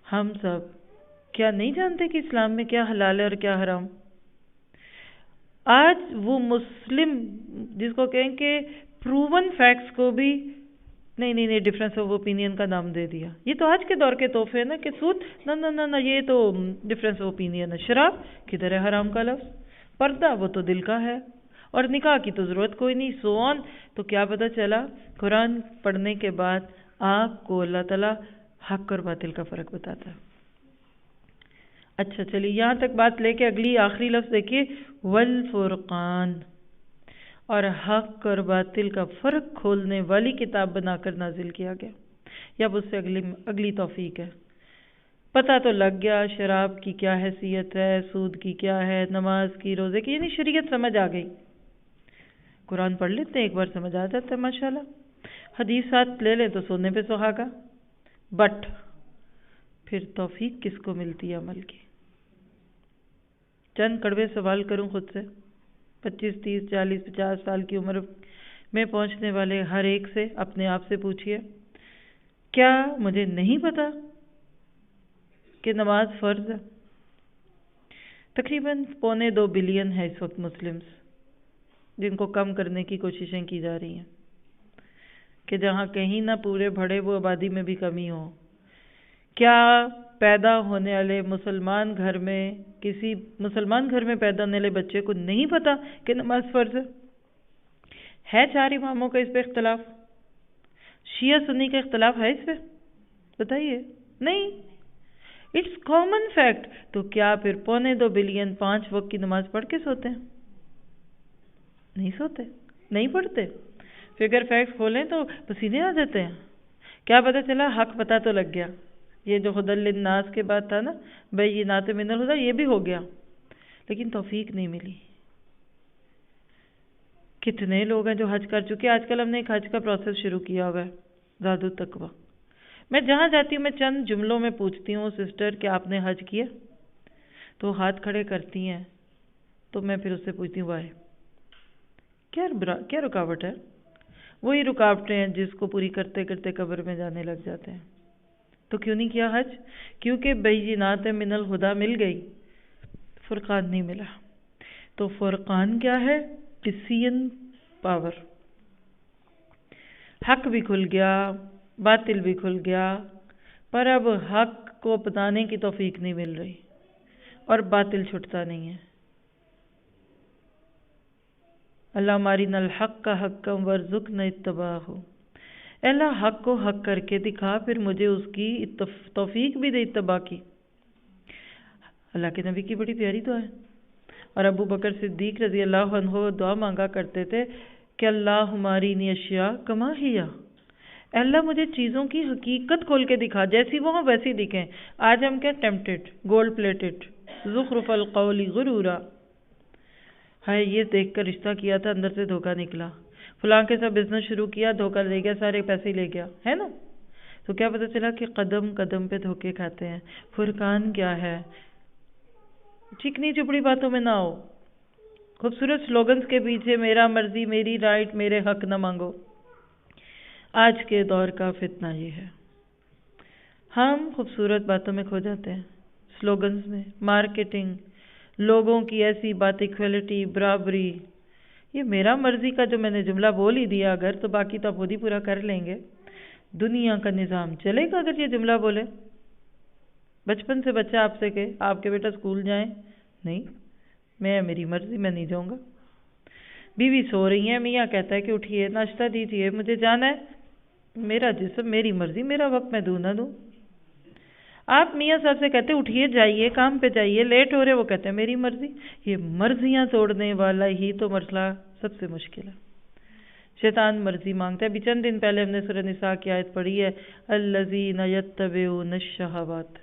ہم سب کیا نہیں جانتے کہ اسلام میں کیا حلال ہے اور کیا حرام؟ آج وہ مسلم جس کو کہیں کہ پروون فیکٹس کو بھی نہیں ڈفرینس آف اوپینین کا نام دے دیا۔ یہ تو آج کے دور کے تحفے ہیں نا کہ سود نہ یہ تو ڈفرینس آف اوپینین ہے۔ شراب کدھر ہے حرام کا لفظ؟ پردہ وہ تو دل کا ہے، اور نکاح کی تو ضرورت کوئی نہیں، سو آن۔ تو کیا پتہ چلا؟ قرآن پڑھنے کے بعد آپ کو اللہ تعالیٰ حق اور باطل کا فرق بتاتا ہے۔ اچھا چلیے یہاں تک بات لے کے اگلی آخری لفظ دیکھیے، والفرقان، اور حق اور باطل کا فرق کھولنے والی کتاب بنا کر نازل کیا گیا۔ یا اب اس سے اگلی توفیق ہے، پتہ تو لگ گیا شراب کی کیا حیثیت ہے، سود کی کیا ہے، نماز کی، روزے کی، یعنی شریعت سمجھ آ گئی۔ قرآن پڑھ لیتے ہیں ایک بار سمجھ آ جاتا ہے ماشاءاللہ، حدیث ساتھ لے لیں تو سونے پہ سہاگا۔ بٹ پھر توفیق کس کو ملتی ہے عمل کی؟ چند کڑوے سوال کروں خود سے، 25 30 40 50 سال کی عمر میں پہنچنے والے ہر ایک سے، اپنے آپ سے پوچھئے، کیا مجھے نہیں پتا کہ نماز فرض ہے؟ تقریباً 1.25 بلین ہے اس وقت مسلمز، جن کو کم کرنے کی کوششیں کی جا رہی ہیں کہ جہاں کہیں نہ پورے بڑھے وہ آبادی میں بھی کمی ہو۔ کیا پیدا ہونے والے مسلمان گھر میں، کسی مسلمان گھر میں پیدا ہونے والے بچے کو نہیں پتا کہ نماز فرض ہے؟ 4 اماموں کا اس پہ اختلاف، شیعہ سنی کا اختلاف ہے اس پہ؟ بتائیے، نہیں، اٹس کامن فیکٹ۔ تو کیا پھر 1.25 بلین 5 وقت کی نماز پڑھ کے سوتے ہیں؟ نہیں سوتے، نہیں پڑھتے۔ فگر فیکٹس کھولیں تو پسینے آ جاتے ہیں۔ کیا پتہ چلا؟ حق پتہ تو لگ گیا۔ یہ جو ہدی للناس کے بعد تھا نا، بینات من الہدی، یہ بھی ہو گیا، لیکن توفیق نہیں ملی۔ کتنے لوگ ہیں جو حج کر چکے؟ آج کل ہم نے ایک حج کا پروسیس شروع کیا ہوا ہے، زاد التقویٰ۔ میں جہاں جاتی ہوں میں چند جملوں میں پوچھتی ہوں، سسٹر کیا آپ نے حج کیا؟ تو ہاتھ کھڑے کرتی ہیں، تو میں پھر اس سے پوچھتی ہوں وائے، کیا رکاوٹ ہے؟ وہی رکاوٹیں ہیں جس کو پوری کرتے کرتے قبر میں جانے لگ جاتے ہیں۔ تو کیوں نہیں کیا حج؟ کیونکہ بینات من الہدی مل گئی، فرقان نہیں ملا۔ تو فرقان کیا ہے؟ Decision power. حق بھی کھل گیا، باطل بھی کھل گیا، پر اب حق کو بتانے کی توفیق نہیں مل رہی، اور باطل چھٹتا نہیں ہے۔ اللہم ارنا الحق حقا وارزقنا اتباعہ، اے اللہ حق کو حق کر کے دکھا، پھر مجھے اس کی توفیق بھی دے اتباع کی۔ اللہ کے نبی کی بڑی پیاری دعا ہے، اور ابو بکر صدیق رضی اللہ عنہ دعا مانگا کرتے تھے کہ اللہم ارنی اشیاء کما ہی، اے اللہ مجھے چیزوں کی حقیقت کھول کے دکھا، جیسی وہ ہوں ویسی دکھیں۔ آج ہم کیا ٹیمپٹڈ، گولڈ پلیٹڈ، زخرف القول غرورا، ہائے یہ دیکھ کر رشتہ کیا تھا اندر سے دھوکہ نکلا، فلاں کے ساتھ بزنس شروع کیا دھوکہ لے گیا، سارے پیسے لے گیا، ہے نا؟ تو کیا پتہ چلا کہ قدم قدم پہ دھوکے کھاتے ہیں۔ فرقان کیا ہے؟ چکنی چپڑی باتوں میں نہ ہو، خوبصورت سلوگنز کے پیچھے میرا مرضی، میری رائٹ، میرے حق نہ مانگو۔ آج کے دور کا فتنہ یہ ہے، ہم خوبصورت باتوں میں کھو جاتے ہیں، سلوگنز میں، مارکیٹنگ، لوگوں کی ایسی بات، ایکویلٹی، برابری۔ یہ میرا مرضی کا جو میں نے جملہ بول ہی دیا اگر، تو باقی تو آپ خود ہی پورا کر لیں گے۔ دنیا کا نظام چلے گا اگر یہ جملہ بولے؟ بچپن سے بچہ آپ سے کہ آپ کے بیٹا اسکول جائیں، نہیں، میری مرضی، میں نہیں جاؤں گا۔ بیوی سو رہی ہیں، میاں کہتا ہے کہ اٹھیے ناشتہ دیجیے، مجھے جانا ہے، میرا جسم میری مرضی، میرا وقت میں دوں نہ دوں۔ آپ میاں صاحب سے کہتے اٹھیے جائیے کام پہ جائیے، لیٹ ہو رہے، وہ کہتے ہیں میری مرضی۔ یہ مرضیاں توڑنے والا ہی تو مسئلہ سب سے مشکل ہے۔ شیطان مرضی مانگتا ہے۔ ابھی چند دن پہلے ہم نے سورہ نساء کی آیت پڑھی ہے، الذین یتبعون الشہوات۔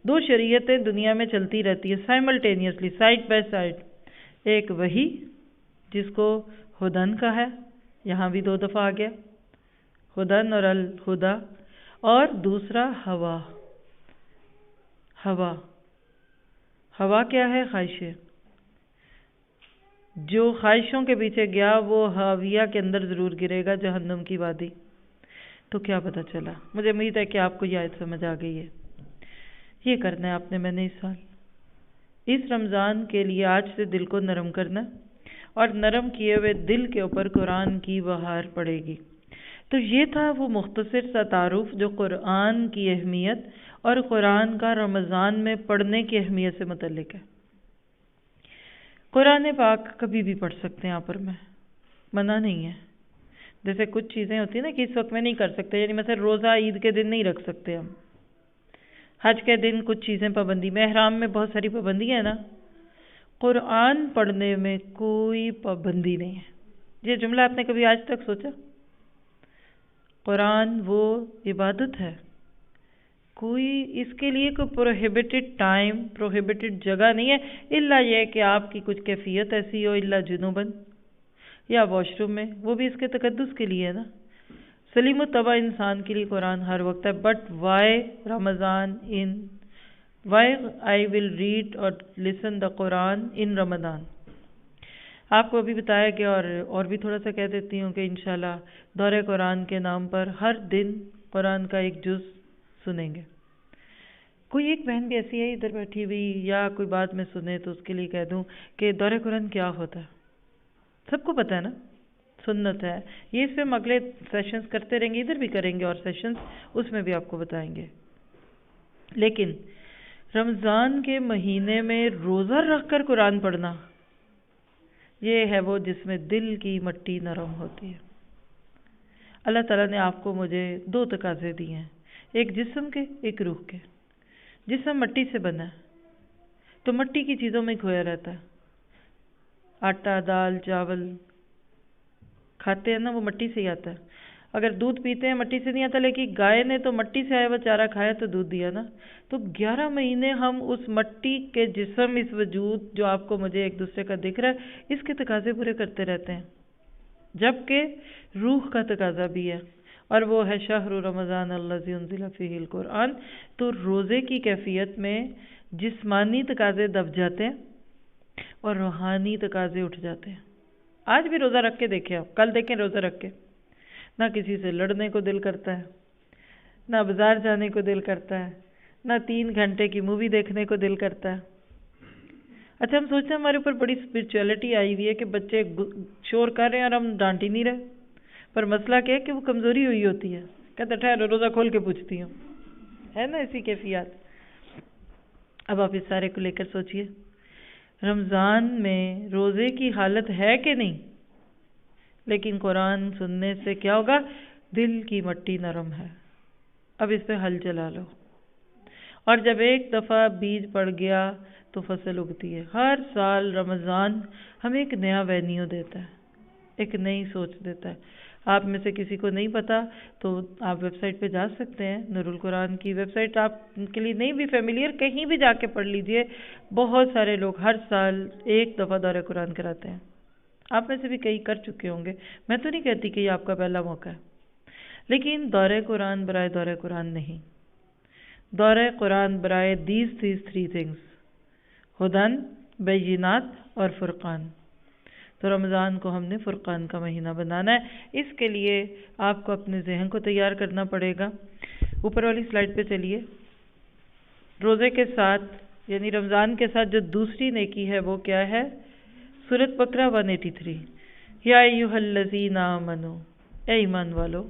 دو شریعتیں دنیا میں چلتی رہتی ہے سائملٹینیسلی، سائڈ بائی سائڈ۔ ایک وحی جس کو ہدن کا ہے، یہاں بھی 2 دفعہ آ گیا، ہدن اور الہدا، اور دوسرا ہوا۔ ہوا کیا ہے؟ خواہشیں۔ جو خواہشوں کے پیچھے گیا وہ ہاویہ کے اندر ضرور گرے گا، جہنم کی وادی۔ تو کیا پتہ چلا؟ مجھے امید ہے کہ آپ کو یہ آیت سمجھ آ گئی ہے۔ یہ کرنا ہے آپ نے اس سال، اس رمضان کے لیے آج سے دل کو نرم کرنا، اور نرم کیے ہوئے دل کے اوپر قرآن کی بہار پڑے گی۔ تو یہ تھا وہ مختصر سا تعارف جو قرآن کی اہمیت اور قرآن کا رمضان میں پڑھنے کی اہمیت سے متعلق ہے۔ قرآن پاک کبھی بھی پڑھ سکتے ہیں، یہاں پر میں منع نہیں ہے۔ جیسے کچھ چیزیں ہوتی ہیں نا کہ اس وقت میں نہیں کر سکتے، یعنی مثلا روزہ عید کے دن نہیں رکھ سکتے ہم، حج کے دن کچھ چیزیں پابندی میں، احرام میں بہت ساری پابندی ہے نا، قرآن پڑھنے میں کوئی پابندی نہیں ہے۔ یہ جملہ آپ نے کبھی آج تک سوچا؟ قرآن وہ عبادت ہے، کوئی اس کے لیے کوئی پروہیبٹڈ ٹائم، پروہیبٹڈ جگہ نہیں ہے، الا یہ کہ آپ کی کچھ کیفیت ایسی ہو، الا جنوباً یا واش روم میں، وہ بھی اس کے تقدس کے لیے ہے نا۔ سلیم الطبع انسان کے لیے قرآن ہر وقت ہے، but why Ramzan why I will read اور لسن دا قرآن ان رمضان۔ آپ کو ابھی بتایا گیا، اور بھی تھوڑا سا کہہ دیتی ہوں کہ انشاءاللہ دورہ قرآن کے نام پر ہر دن قرآن کا ایک جز سنیں گے۔ کوئی ایک بہن بھی ایسی ہے ادھر بیٹھی ہوئی، یا کوئی بات میں سنے تو اس کے لیے کہہ دوں کہ دورہ قرآن کیا ہوتا ہے، سب کو پتہ ہے نا، سنت ہے یہ۔ اس پہ ہم اگلے سیشنز کرتے رہیں گے، ادھر بھی کریں گے اور سیشنز، اس میں بھی آپ کو بتائیں گے۔ لیکن رمضان کے مہینے میں روزہ رکھ کر قرآن پڑھنا، یہ ہے وہ جس میں دل کی مٹی نرم ہوتی ہے۔ اللہ تعالیٰ نے آپ کو مجھے 2 تقاضے دیے ہیں، ایک جسم کے، ایک روح کے۔ جسم مٹی سے بنا ہے تو مٹی کی چیزوں میں کھویا رہتا ہے، آٹا، دال، چاول کھاتے ہیں نا، وہ مٹی سے ہی آتا ہے۔ اگر دودھ پیتے ہیں مٹی سے نہیں آتا، لیکن گائے نے تو مٹی سے آیا وہ چارہ کھایا تو دودھ دیا نا۔ تو 11 مہینے ہم اس مٹی کے جسم، اس وجود جو آپ کو مجھے ایک دوسرے کا دکھ رہا ہے، اس کے تقاضے پورے کرتے رہتے ہیں، جبکہ روح کا تقاضا بھی ہے، اور وہ ہے شہر رمضان الذی انزل فیہ القرآن۔ تو روزے کی کیفیت میں جسمانی تقاضے دب جاتے ہیں اور روحانی تقاضے اٹھ جاتے ہیں۔ آج بھی روزہ رکھ کے دیکھیں آپ، کل دیکھیں روزہ رکھ کے، نہ کسی سے لڑنے کو دل کرتا ہے، نہ بازار جانے کو دل کرتا ہے، نہ 3 گھنٹے کی مووی دیکھنے کو دل کرتا ہے۔ اچھا ہم سوچتے ہیں ہمارے اوپر بڑی اسپرچویلٹی آئی ہوئی ہے کہ بچے شور کر رہے ہیں اور ہم ڈانٹ ہی نہیں رہے، پر مسئلہ کیا ہے کہ وہ کمزوری ہوئی ہوتی ہے، کہتے ٹھہرو روزہ کھول کے پوچھتی ہوں، ہے نا ایسی کیفیات۔ اب آپ اس سارے کو لے کر سوچئے، رمضان میں روزے کی حالت ہے کہ نہیں، لیکن قرآن سننے سے کیا ہوگا؟ دل کی مٹی نرم ہے۔ اب اس پہ حل چلا لو، اور جب ایک دفعہ بیج پڑ گیا تو فصل اگتی ہے۔ ہر سال رمضان ہمیں ایک نیا وینیو دیتا ہے، ایک نئی سوچ دیتا ہے۔ آپ میں سے کسی کو نہیں پتا تو آپ ویب سائٹ پہ جا سکتے ہیں، نور القرآن کی ویب سائٹ آپ کے لیے نہیں بھی فیملیئر، کہیں بھی جا کے پڑھ لیجئے۔ بہت سارے لوگ ہر سال ایک دفعہ دورہ قرآن کراتے ہیں، آپ میں سے بھی کئی کر چکے ہوں گے، میں تو نہیں کہتی کہ یہ آپ کا پہلا موقع ہے، لیکن دورہ قرآن برائے دورہ قرآن نہیں، دورہ قرآن برائے these 3 things، ہدن، بینات اور فرقان۔ تو رمضان کو ہم نے فرقان کا مہینہ بنانا ہے، اس کے لیے آپ کو اپنے ذہن کو تیار کرنا پڑے گا۔ اوپر والی سلائڈ پہ چلیے۔ روزے کے ساتھ یعنی رمضان کے ساتھ جو دوسری نیکی ہے وہ کیا ہے؟ سورۃ بقرہ 183، یا ایھا الذین آمنو، اے ایمان والو،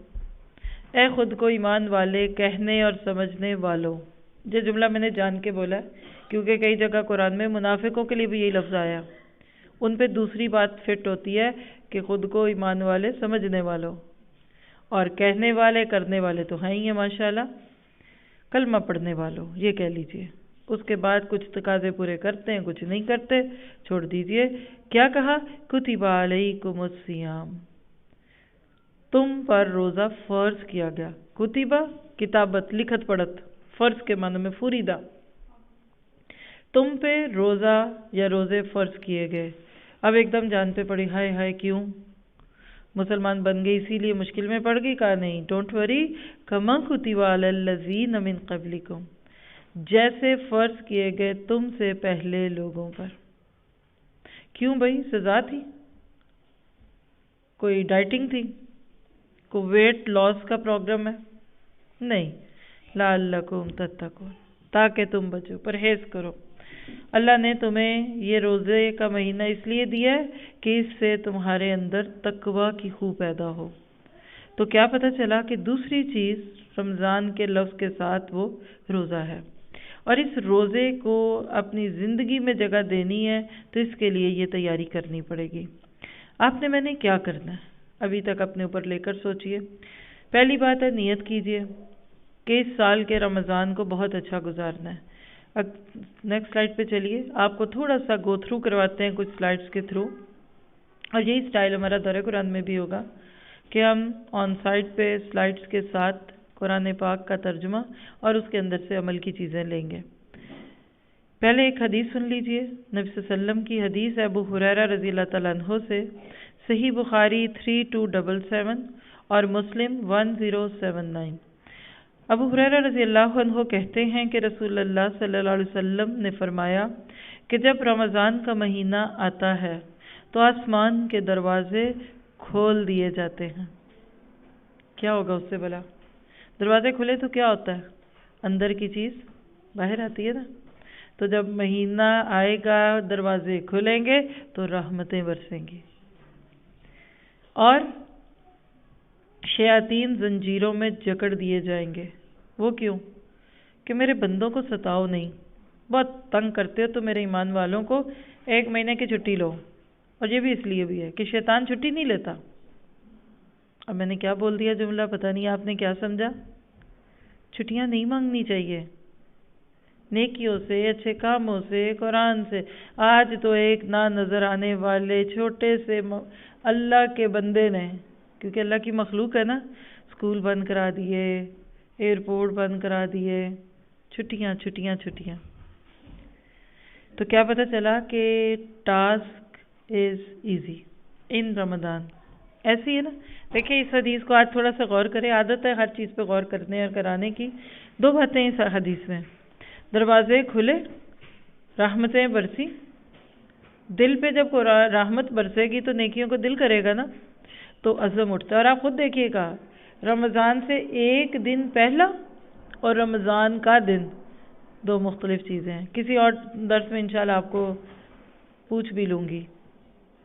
اے خود کو ایمان والے کہنے اور سمجھنے والو۔ یہ جملہ میں نے جان کے بولا ہے کیونکہ کئی جگہ قرآن میں منافقوں کے لیے بھی یہی لفظ آیا، ان پہ دوسری بات فٹ ہوتی ہے کہ خود کو ایمان والے سمجھنے والوں، اور کہنے والے کرنے والے تو ہیں ہی ہیں ماشاءاللہ، کلمہ پڑھنے والوں یہ کہہ لیجئے۔ اس کے بعد کچھ تقاضے پورے کرتے ہیں، کچھ نہیں کرتے، چھوڑ دیجئے۔ کیا کہا؟ کتب علیکم الصیام، تم پر روزہ فرض کیا گیا۔ کتبہ کتابت، لکھت پڑھت، فرض کے معنی میں فریدہ، تم پہ روزہ یا روزے فرض کیے گئے۔ اب ایک دم جان پہ پڑی، ہائے ہائے کیوں مسلمان بن گئی اسی لیے مشکل میں پڑ گئی؟ کہا نہیں، ڈونٹ وری، کما کتب علی الذین من قبلکم، جیسے فرض کیے گئے تم سے پہلے لوگوں پر۔ کیوں بھائی؟ سزا تھی؟ کوئی ڈائٹنگ تھی؟ کوئی ویٹ لاس کا پروگرام ہے؟ نہیں، لعلکم تتقون، تاکہ تم بچو، پرہیز کرو۔ اللہ نے تمہیں یہ روزے کا مہینہ اس لیے دیا ہے کہ اس سے تمہارے اندر تقوی کی خو پیدا ہو۔ تو کیا پتہ چلا کہ دوسری چیز رمضان کے لفظ کے ساتھ وہ روزہ ہے، اور اس روزے کو اپنی زندگی میں جگہ دینی ہے تو اس کے لیے یہ تیاری کرنی پڑے گی۔ آپ نے میں نے کیا کرنا ہے ابھی تک اپنے اوپر لے کر سوچئے۔ پہلی بات ہے نیت کیجئے کہ اس سال کے رمضان کو بہت اچھا گزارنا ہے۔ نیکسٹ سلائڈ پہ چلیے، آپ کو تھوڑا سا گو تھرو کرواتے ہیں کچھ سلائڈز کے تھرو، اور یہی سٹائل ہمارا دورہ قرآن میں بھی ہوگا کہ ہم آن سائٹ پہ سلائڈز کے ساتھ قرآن پاک کا ترجمہ اور اس کے اندر سے عمل کی چیزیں لیں گے۔ پہلے ایک حدیث سن لیجئے، نبی صلی اللہ علیہ وسلم کی حدیث ہے ابو ہریرہ رضی اللہ تعالیٰ عنہ سے، صحیح بخاری 3277 اور مسلم 1079۔ ابو ہریرہ رضی اللہ عنہ کہتے ہیں کہ رسول اللہ صلی اللہ علیہ وسلم نے فرمایا کہ جب رمضان کا مہینہ آتا ہے تو آسمان کے دروازے کھول دیے جاتے ہیں۔ کیا ہوگا اس سے بھلا؟ دروازے کھلے تو کیا ہوتا ہے؟ اندر کی چیز باہر آتی ہے نا۔ تو جب مہینہ آئے گا، دروازے کھلیں گے تو رحمتیں برسیں گی، اور شیاطین زنجیروں میں جکڑ دیے جائیں گے۔ وہ کیوں؟ کہ میرے بندوں کو ستاؤ نہیں، بہت تنگ کرتے ہو تو میرے ایمان والوں کو ایک مہینے کی چھٹی لو۔ اور یہ بھی اس لیے بھی ہے کہ شیطان چھٹی نہیں لیتا۔ اب میں نے کیا بول دیا جملہ، پتہ نہیں آپ نے کیا سمجھا؟ چھٹیاں نہیں مانگنی چاہیے، نیکیوں سے، اچھے کاموں سے، قرآن سے۔ آج تو ایک نہ نظر آنے والے چھوٹے سے اللہ کے بندے نے، کیونکہ اللہ کی مخلوق ہے نا، اسکول بند کرا دیے، ایئرپورٹ بند کرا دیے، چھٹیاں چھٹیاں چھٹیاں۔ تو کیا پتہ چلا کہ ٹاسک از ایزی ان رمضان۔ ایسی ہے نا، دیکھیں اس حدیث کو آج تھوڑا سا غور کریں، عادت ہے ہر چیز پہ غور کرنے اور کرانے کی۔ دو باتیں اس حدیث میں، دروازے کھلے، رحمتیں برسی۔ دل پہ جب رحمت برسے گی تو نیکیوں کو دل کرے گا نا، تو عزم اٹھتا ہے۔ اور آپ خود دیکھیے گا، رمضان سے ایک دن پہلا اور رمضان کا دن دو مختلف چیزیں ہیں۔ کسی اور درس میں انشاءاللہ آپ کو پوچھ بھی لوں گی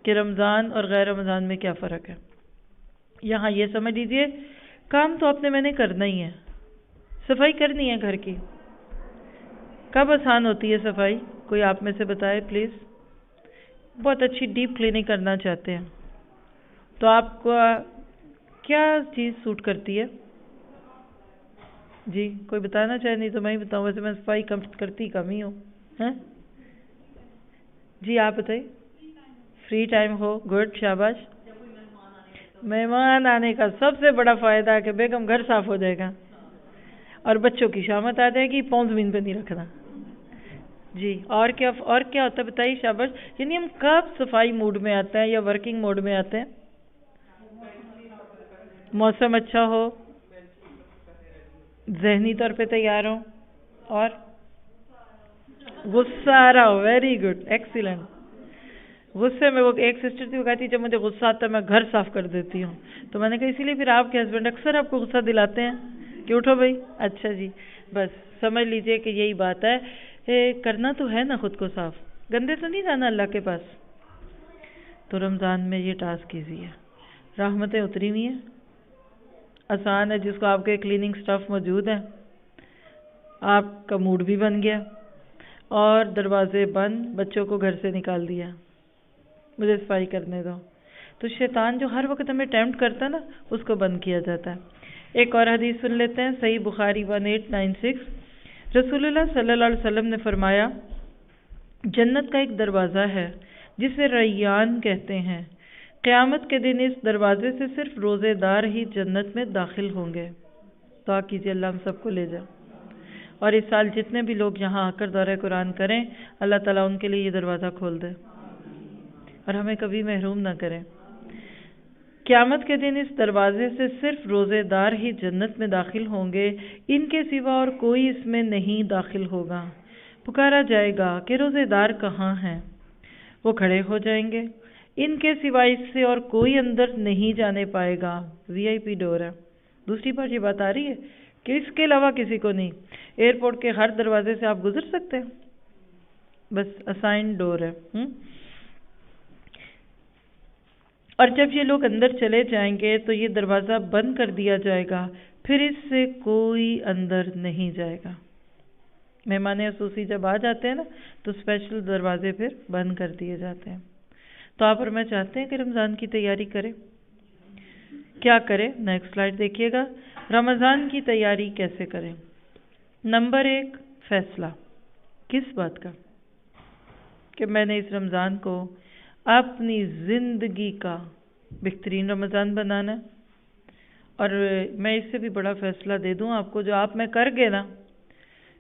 کہ رمضان اور غیر رمضان میں کیا فرق ہے۔ یہاں یہ سمجھ لیجئے، کام تو آپ نے میں نے کرنا ہی ہے، صفائی کرنی ہے گھر کی۔ کب آسان ہوتی ہے صفائی؟ کوئی آپ میں سے بتائے پلیز۔ بہت اچھی ڈیپ کلیننگ کرنا چاہتے ہیں تو آپ کو کیا چیز سوٹ کرتی ہے؟ جی کوئی بتانا چاہے؟ نہیں تو میں ہی بتاؤں، ویسے میں صفائی کرتی کم ہی ہوں۔ جی آپ بتائیے۔ فری ٹائم ہو، گڈ، شاباش۔ مہمان آنے کا سب سے بڑا فائدہ ہے کہ بیگم گھر صاف ہو جائے گا اور بچوں کی شامت آ جائے گی، پاؤں زمین پہ نہیں رکھنا۔ جی اور کیا ہوتا ہے بتائیے، شاباش۔ یعنی ہم کب صفائی موڈ میں آتے ہیں یا ورکنگ موڈ میں آتے ہیں؟ موسم اچھا ہو، ذہنی طور پہ تیار ہو، اور غصہ آ رہا ہو۔ Very good, excellent. غصے میں وہ ایک سسٹر تھی، وہ کہتی جب مجھے غصہ آتا ہے میں گھر صاف کر دیتی ہوں۔ تو میں نے کہا اسی لیے پھر آپ کے ہسبینڈ اکثر آپ کو غصہ دلاتے ہیں کہ اٹھو بھائی۔ اچھا جی، بس سمجھ لیجئے کہ یہی بات ہے، کرنا تو ہے نا خود کو صاف، گندے تو نہیں جانا اللہ کے پاس۔ تو رمضان میں یہ ٹاسک ایزی ہے، رحمتیں اتری ہوئی ہیں، آسان ہے، جس کو آپ کے کلیننگ سٹف موجود ہے، آپ کا موڈ بھی بن گیا، اور دروازے بند، بچوں کو گھر سے نکال دیا۔ مجھے صفائی کرنے دو. تو شیطان جو ہر وقت ہمیں ٹیمپٹ کرتا ہے نا، اس کو بند کیا جاتا ہے. ایک اور حدیث سن لیتے ہیں، صحیح بخاری 1896. رسول اللہ صلی اللہ علیہ وسلم نے فرمایا، جنت کا ایک دروازہ ہے جسے ریان کہتے ہیں. قیامت کے دن اس دروازے سے صرف روزے دار ہی جنت میں داخل ہوں گے. دعا کیجیے اللہ ہم سب کو لے جائے. اور اس سال جتنے بھی لوگ یہاں آ کر دورہ قرآن کریں، اللہ تعالیٰ ان کے لیے یہ دروازہ کھول دے اور ہمیں کبھی محروم نہ کرے. قیامت کے دن اس دروازے سے صرف روزے دار ہی جنت میں داخل ہوں گے، ان کے سوا اور کوئی اس میں نہیں داخل ہوگا. پکارا جائے گا کہ روزے دار کہاں ہیں؟ وہ کھڑے ہو جائیں گے. ان کے سوا اس سے اور کوئی اندر نہیں جانے پائے گا. وی آئی پی ڈور ہے. دوسری بار یہ بات آ رہی ہے کہ اس کے علاوہ کسی کو نہیں. ایئرپورٹ کے ہر دروازے سے آپ گزر سکتے ہیں، بس اسائن ڈور ہے. اور جب یہ لوگ اندر چلے جائیں گے تو یہ دروازہ بند کر دیا جائے گا، پھر اس سے کوئی اندر نہیں جائے گا. مہمان خصوصی جب آ جاتے ہیں نا تو اسپیشل دروازے پھر بند کر دیے جاتے ہیں. تو آپ اور میں چاہتے ہیں کہ رمضان کی تیاری کریں. کیا کریں؟ نیکسٹ سلائیڈ دیکھیے گا. رمضان کی تیاری کیسے کریں؟ نمبر 1، فیصلہ. کس بات کا؟ کہ میں نے اس رمضان کو اپنی زندگی کا بہترین رمضان بنانا. اور میں اس سے بھی بڑا فیصلہ دے دوں آپ کو، جو آپ میں کر گئے نا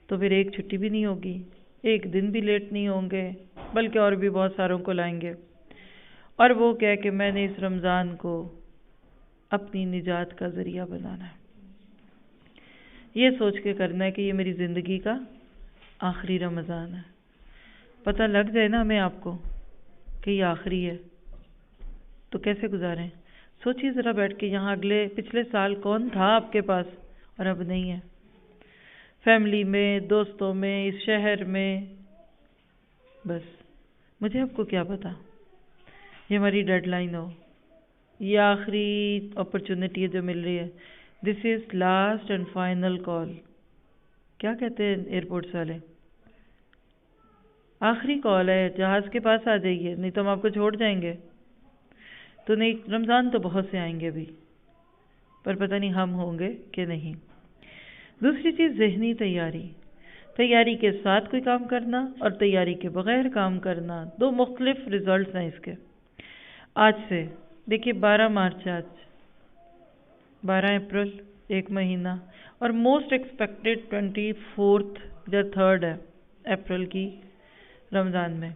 تو پھر ایک چھٹی بھی نہیں ہوگی، ایک دن بھی لیٹ نہیں ہوں گے، بلکہ اور بھی بہت ساروں کو لائیں گے. اور وہ کہہ کہ میں نے اس رمضان کو اپنی نجات کا ذریعہ بنانا ہے. یہ سوچ کے کرنا ہے کہ یہ میری زندگی کا آخری رمضان ہے. پتہ لگ جائے نا ہمیں آپ کو کہ یہ آخری ہے تو کیسے گزاریں؟ سوچیے ذرا بیٹھ کے، یہاں پچھلے سال کون تھا آپ کے پاس اور اب نہیں ہے. فیملی میں، دوستوں میں، اس شہر میں. بس مجھے آپ کو کیا پتا یہ ہماری ڈیڈ لائن ہو، یہ آخری اپرچونٹی ہے جو مل رہی ہے. دس از لاسٹ اینڈ فائنل کال. کیا کہتے ہیں ایئرپورٹس والے؟ آخری کال ہے، جہاز کے پاس آ جائیے نہیں تو ہم آپ کو چھوڑ جائیں گے. تو نہیں، رمضان تو بہت سے آئیں گے بھی، پر پتہ نہیں ہم ہوں گے کہ نہیں. دوسری چیز ذہنی تیاری. تیاری کے ساتھ کوئی کام کرنا اور تیاری کے بغیر کام کرنا، دو مختلف ریزلٹس ہیں اس کے. آج سے دیکھیے 12 مارچ، آج 12 اپریل، ایک مہینہ، اور موسٹ ایکسپیکٹڈ 24 یا 3 ہے اپریل کی رمضان میں.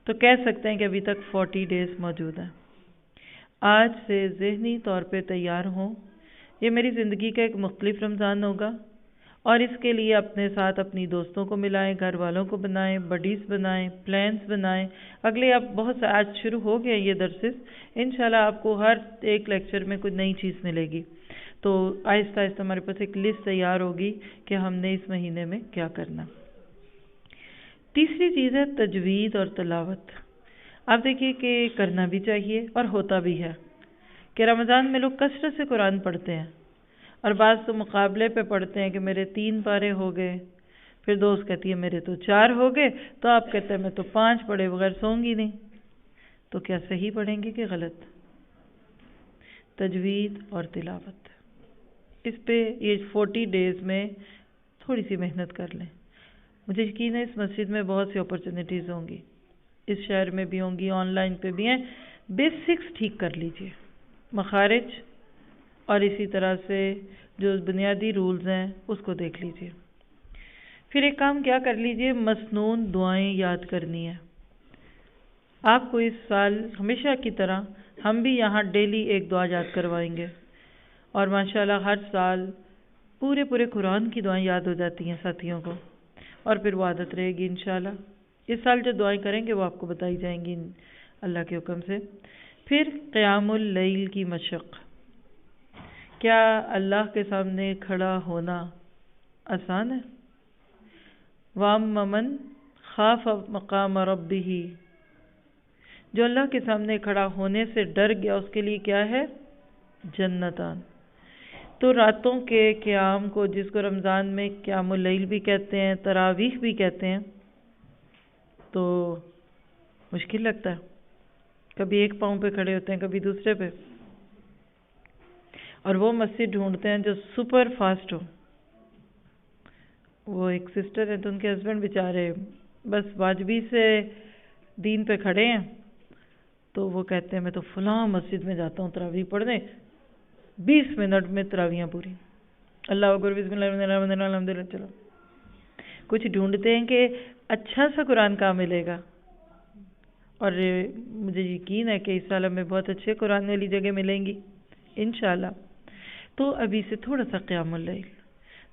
تو کہہ سکتے ہیں کہ ابھی تک 40 ڈیز موجود ہیں. آج سے ذہنی طور پہ تیار ہوں، یہ میری زندگی کا ایک مختلف رمضان ہوگا. اور اس کے لیے اپنے ساتھ اپنی دوستوں کو ملائیں، گھر والوں کو بنائیں، بڈیز بنائیں، پلانس بنائیں. اگلے اب بہت سے آج شروع ہو گئے یہ درسز، انشاءاللہ آپ کو ہر ایک لیکچر میں کوئی نئی چیز ملے گی. تو آہستہ آہستہ ہمارے پاس ایک لسٹ تیار ہوگی کہ ہم نے اس مہینے میں کیا کرنا. تیسری چیز ہے تجوید اور تلاوت. آپ دیکھیے کہ کرنا بھی چاہیے اور ہوتا بھی ہے کہ رمضان میں لوگ کثرت سے قرآن پڑھتے ہیں، اور بعض تو مقابلے پہ پڑھتے ہیں کہ میرے 3 پارے ہو گئے، پھر دوست کہتی ہے میرے تو 4 ہو گئے، تو آپ کہتے ہیں میں تو 5 پڑھے بغیر سوں گی نہیں. تو کیا صحیح پڑھیں گے کہ غلط؟ تجوید اور تلاوت، اس پہ یہ 40 ڈیز میں تھوڑی سی محنت کر لیں. مجھے یقین ہے اس مسجد میں بہت سی اپرچونیٹیز ہوں گی، اس شہر میں بھی ہوں گی، آن لائن پہ بھی ہیں. بیسکس ٹھیک کر لیجئے، مخارج اور اسی طرح سے جو بنیادی رولز ہیں اس کو دیکھ لیجئے. پھر ایک کام کیا کر لیجئے، مسنون دعائیں یاد کرنی ہے. آپ کو اس سال ہمیشہ کی طرح ہم بھی یہاں ڈیلی ایک دعا یاد کروائیں گے، اور ماشاءاللہ ہر سال پورے قرآن کی دعائیں یاد ہو جاتی ہیں ساتھیوں کو، اور پھر وہ عادت رہے گی انشاءاللہ. اس سال جو دعائیں کریں گے وہ آپ کو بتائی جائیں گی اللہ کے حکم سے. پھر قیام اللیل کی مشق. کیا اللہ کے سامنے کھڑا ہونا آسان ہے؟ وَأَمَّا مَنْ خَافَ مَقَامَ رَبِّهِ، جو اللہ کے سامنے کھڑا ہونے سے ڈر گیا اس کے لیے کیا ہے؟ جنتان. تو راتوں کے قیام کو، جس کو رمضان میں قیام اللیل بھی کہتے ہیں، تراویح بھی کہتے ہیں، تو مشکل لگتا ہے. کبھی ایک پاؤں پہ کھڑے ہوتے ہیں کبھی دوسرے پہ، اور وہ مسجد ڈھونڈتے ہیں جو سپر فاسٹ ہو. وہ ایک سسٹر ہے تو ان کے ہسبینڈ بیچارے بس واجبی سے دین پہ کھڑے ہیں، تو وہ کہتے ہیں میں تو فلاں مسجد میں جاتا ہوں تراویح پڑھنے، 20 منٹ میں تراویحاں پوری، اللہ اکبر بسم اللہ الحمد للہ. چلو کچھ ڈھونڈتے ہیں کہ اچھا سا قرآن کہاں ملے گا، اور مجھے یقین ہے کہ اس سال ہمیں بہت اچھے قرآن والی جگہ ملیں گی انشاءاللہ. تو ابھی سے تھوڑا سا قیام اللیل.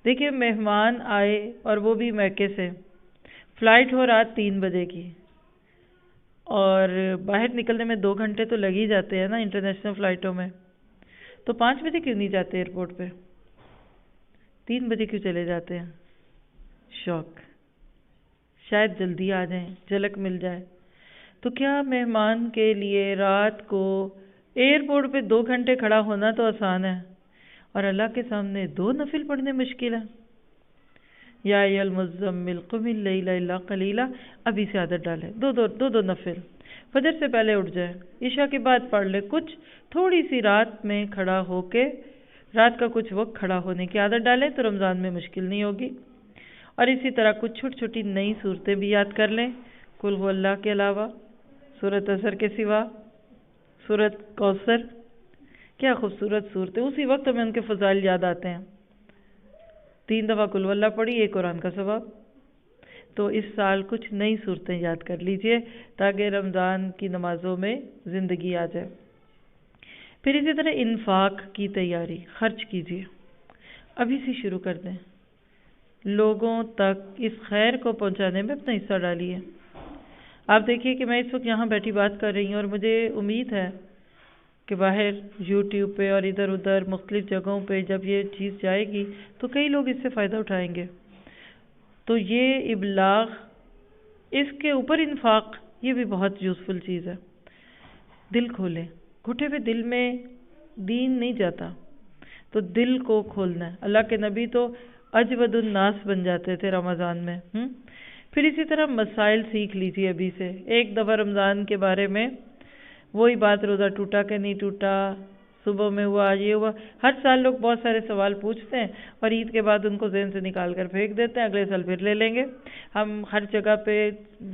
دیکھیں مہمان آئے اور وہ بھی میکے سے، فلائٹ ہو رات 3 بجے کی، اور باہر نکلنے میں 2 گھنٹے تو لگ ہی جاتے ہیں نا انٹرنیشنل فلائٹوں میں. تو 5 بجے کیوں نہیں جاتے ایئرپورٹ پہ؟ 3 بجے کیوں چلے جاتے ہیں؟ شوق، شاید جلدی آ جائیں، جھلک مل جائے. تو کیا مہمان کے لیے رات کو ایئرپورٹ پہ 2 گھنٹے کھڑا ہونا تو آسان ہے، اور اللہ کے سامنے 2 نفل پڑھنے مشکل ہے؟ یا ایھا المزمل قم اللیل الا قلیلا، ابھی سے عادت ڈالے، دو نفل فجر سے پہلے اٹھ جائے، عشاء کے بعد پڑھ لے، کچھ تھوڑی سی رات میں کھڑا ہو کے رات کا کچھ وقت کھڑا ہونے کی عادت ڈالیں تو رمضان میں مشکل نہیں ہوگی. اور اسی طرح کچھ چھوٹی چھوٹی نئی صورتیں بھی یاد کر لیں، قل هو اللہ کے علاوہ، سورۃ اثر کے سوا، سورۃ کوثر. کیا خوبصورت صورتیں، اسی وقت ہمیں ان کے فضائل یاد آتے ہیں. 3 دفعہ قل واللہ پڑھی، ایک قرآن کا ثواب. تو اس سال کچھ نئی صورتیں یاد کر لیجئے تاکہ رمضان کی نمازوں میں زندگی آ جائے. پھر اسی طرح انفاق کی تیاری، خرچ کیجئے، ابھی سے شروع کر دیں. لوگوں تک اس خیر کو پہنچانے میں اپنا حصہ ڈالیے. آپ دیکھیے کہ میں اس وقت یہاں بیٹھی بات کر رہی ہوں، اور مجھے امید ہے کہ باہر یوٹیوب پہ اور ادھر ادھر مختلف جگہوں پہ جب یہ چیز جائے گی تو کئی لوگ اس سے فائدہ اٹھائیں گے. تو یہ ابلاغ، اس کے اوپر انفاق، یہ بھی بہت یوزفل چیز ہے. دل کھولیں، گھٹے ہوئے دل میں دین نہیں جاتا، تو دل کو کھولنا ہے. اللہ کے نبی تو اجود الناس بن جاتے تھے رمضان میں. پھر اسی طرح مسائل سیکھ لیجیے ابھی سے. ایک دفعہ رمضان کے بارے میں وہی بات، روزہ ٹوٹا کہ نہیں ٹوٹا، صبح میں ہوا، یہ ہوا. ہر سال لوگ بہت سارے سوال پوچھتے ہیں اور عید کے بعد ان کو ذہن سے نکال کر پھینک دیتے ہیں، اگلے سال پھر لے لیں گے. ہم ہر جگہ پہ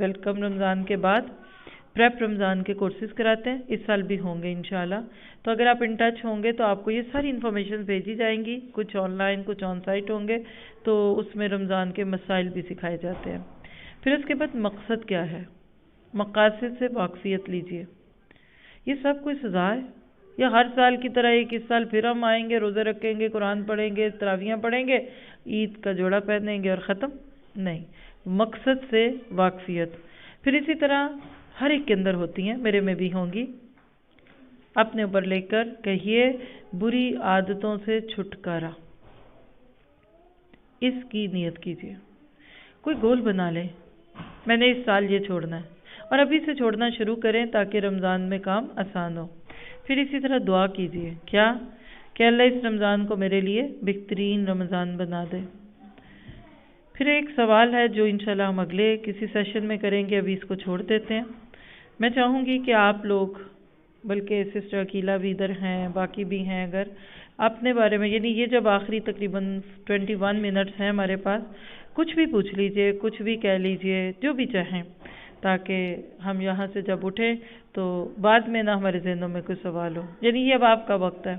ویلکم رمضان کے بعد پریپ رمضان کے کورسز کراتے ہیں، اس سال بھی ہوں گے انشاءاللہ. تو اگر آپ ان ٹچ ہوں گے تو آپ کو یہ ساری انفارمیشن بھیجی جائیں گی، کچھ آن لائن کچھ آن سائٹ ہوں گے. تو اس میں رمضان کے مسائل بھی سکھائے جاتے ہیں. پھر اس کے بعد مقصد کیا ہے، مقاصد سے واقفیت لیجئے. یہ سب کوئی سزا ہے یا ہر سال کی طرح ایک اس سال پھر ہم آئیں گے، روزے رکھیں گے، قرآن پڑھیں گے، تراویحاں پڑھیں گے، عید کا جوڑا پہنیں گے اور ختم؟ نہیں، مقصد سے واقفیت. پھر اسی طرح ہر ایک کے اندر ہوتی ہیں، میرے میں بھی ہوں گی. اپنے اوپر لے کر کہیے بری عادتوں سے چھٹکارا، اس کی نیت کیجیے. کوئی گول بنا لیں، میں نے اس سال یہ چھوڑنا ہے، اور ابھی سے چھوڑنا شروع کریں تاکہ رمضان میں کام آسان ہو. پھر اسی طرح دعا کیجیے، کیا کہ اللہ اس رمضان کو میرے لیے بہترین رمضان بنا دے. پھر ایک سوال ہے جو انشاءاللہ ہم اگلے کسی سیشن میں کریں گے، ابھی اس کو چھوڑ دیتے ہیں. میں چاہوں گی کہ آپ لوگ، بلکہ سسٹر عقیلہ بھی ادھر ہیں، باقی بھی ہیں، اگر اپنے بارے میں، یعنی یہ جب آخری تقریباً 21 منٹس ہیں ہمارے پاس، کچھ بھی پوچھ لیجئے، کچھ بھی کہہ لیجئے، جو بھی چاہیں، تاکہ ہم یہاں سے جب اٹھیں تو بعد میں نہ ہمارے ذہنوں میں کوئی سوال ہو. یعنی یہ اب آپ کا وقت ہے،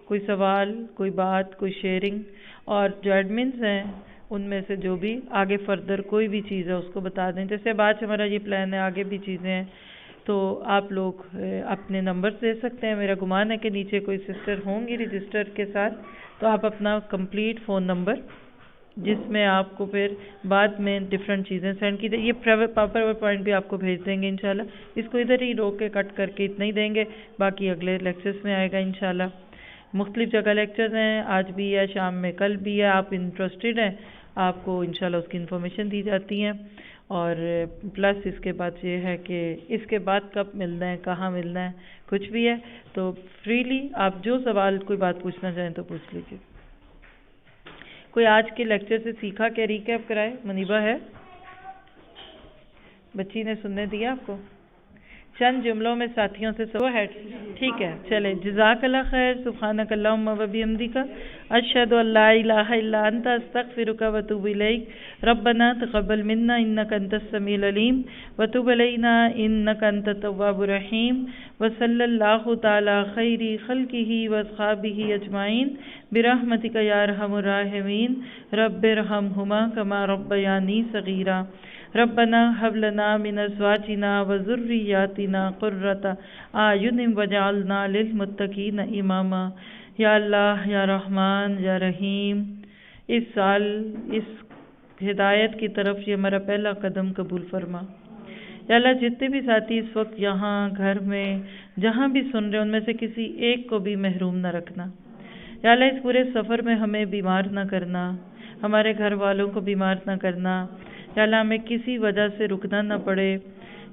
کوئی سوال، کوئی بات، کوئی شیئرنگ. اور جو ایڈمنز ہیں ان میں سے جو بھی آگے فردر کوئی بھی چیز ہے اس کو بتا دیں. جیسے اب آج ہمارا یہ پلان ہے، آگے بھی چیزیں ہیں تو آپ لوگ اپنے نمبر دے سکتے ہیں. میرا گمان ہے کہ نیچے کوئی سسٹر ہوں گی رجسٹر کے ساتھ، تو آپ اپنا کمپلیٹ فون نمبر، جس میں آپ کو پھر بعد میں ڈیفرنٹ چیزیں سینڈ کی دیں. یہ پاور پوائنٹ بھی آپ کو بھیج دیں گے انشاءاللہ. اس کو ادھر ہی روک کے کٹ کر کے اتنا ہی دیں گے، باقی اگلے لیکچرز میں آئے گا انشاءاللہ. مختلف جگہ لیکچرز ہیں، آج بھی ہے، شام میں کل بھی ہے. آپ انٹرسٹڈ ہیں، آپ کو انشاءاللہ اس کی انفارمیشن دی جاتی ہیں. اور پلس اس کے بعد یہ ہے کہ اس کے بعد کب ملنا ہے، کہاں ملنا ہے، کچھ بھی ہے تو فریلی آپ جو سوال کوئی بات پوچھنا چاہیں تو پوچھ لیجیے. کوئی آج کے لیکچر سے سیکھا کہ ریکیپ کرائے؟ منیبہ ہے، بچی نے سننے دیا آپ کو؟ چند جملوں میں ساتھیوں سے ٹھیک ہے، چلے جزاک اللہ خیر، سبحانک اللہم و بحمدک، اشہد ان لا الہ الا انت، استغفرک و اتوب الیک، ربنا تقبل منا انک انت السمیع العلیم وتب علینا انک انت التواب الرحیم، وصلی اللہ تعالی خیر خلقہ واصحابہ اجمعین برحمتک یا ارحم الراحمین، رب ارحمہما کما ربیانی صغیرا، ربنا هب لنا من ازواجنا وذریاتنا قرۃ اعین واجعلنا للمتقین اماما۔ یا اللہ، یا رحمان، یا رحیم، اس سال اس ہدایت کی طرف یہ ہمارا پہلا قدم قبول فرما۔ یا اللہ، جتنے بھی ساتھی اس وقت یہاں گھر میں جہاں بھی سن رہے ہیں، ان میں سے کسی ایک کو بھی محروم نہ رکھنا۔ یا اللہ، اس پورے سفر میں ہمیں بیمار نہ کرنا، ہمارے گھر والوں کو بیمار نہ کرنا۔ یا اللہ، ہمیں کسی وجہ سے رکنا نہ پڑے۔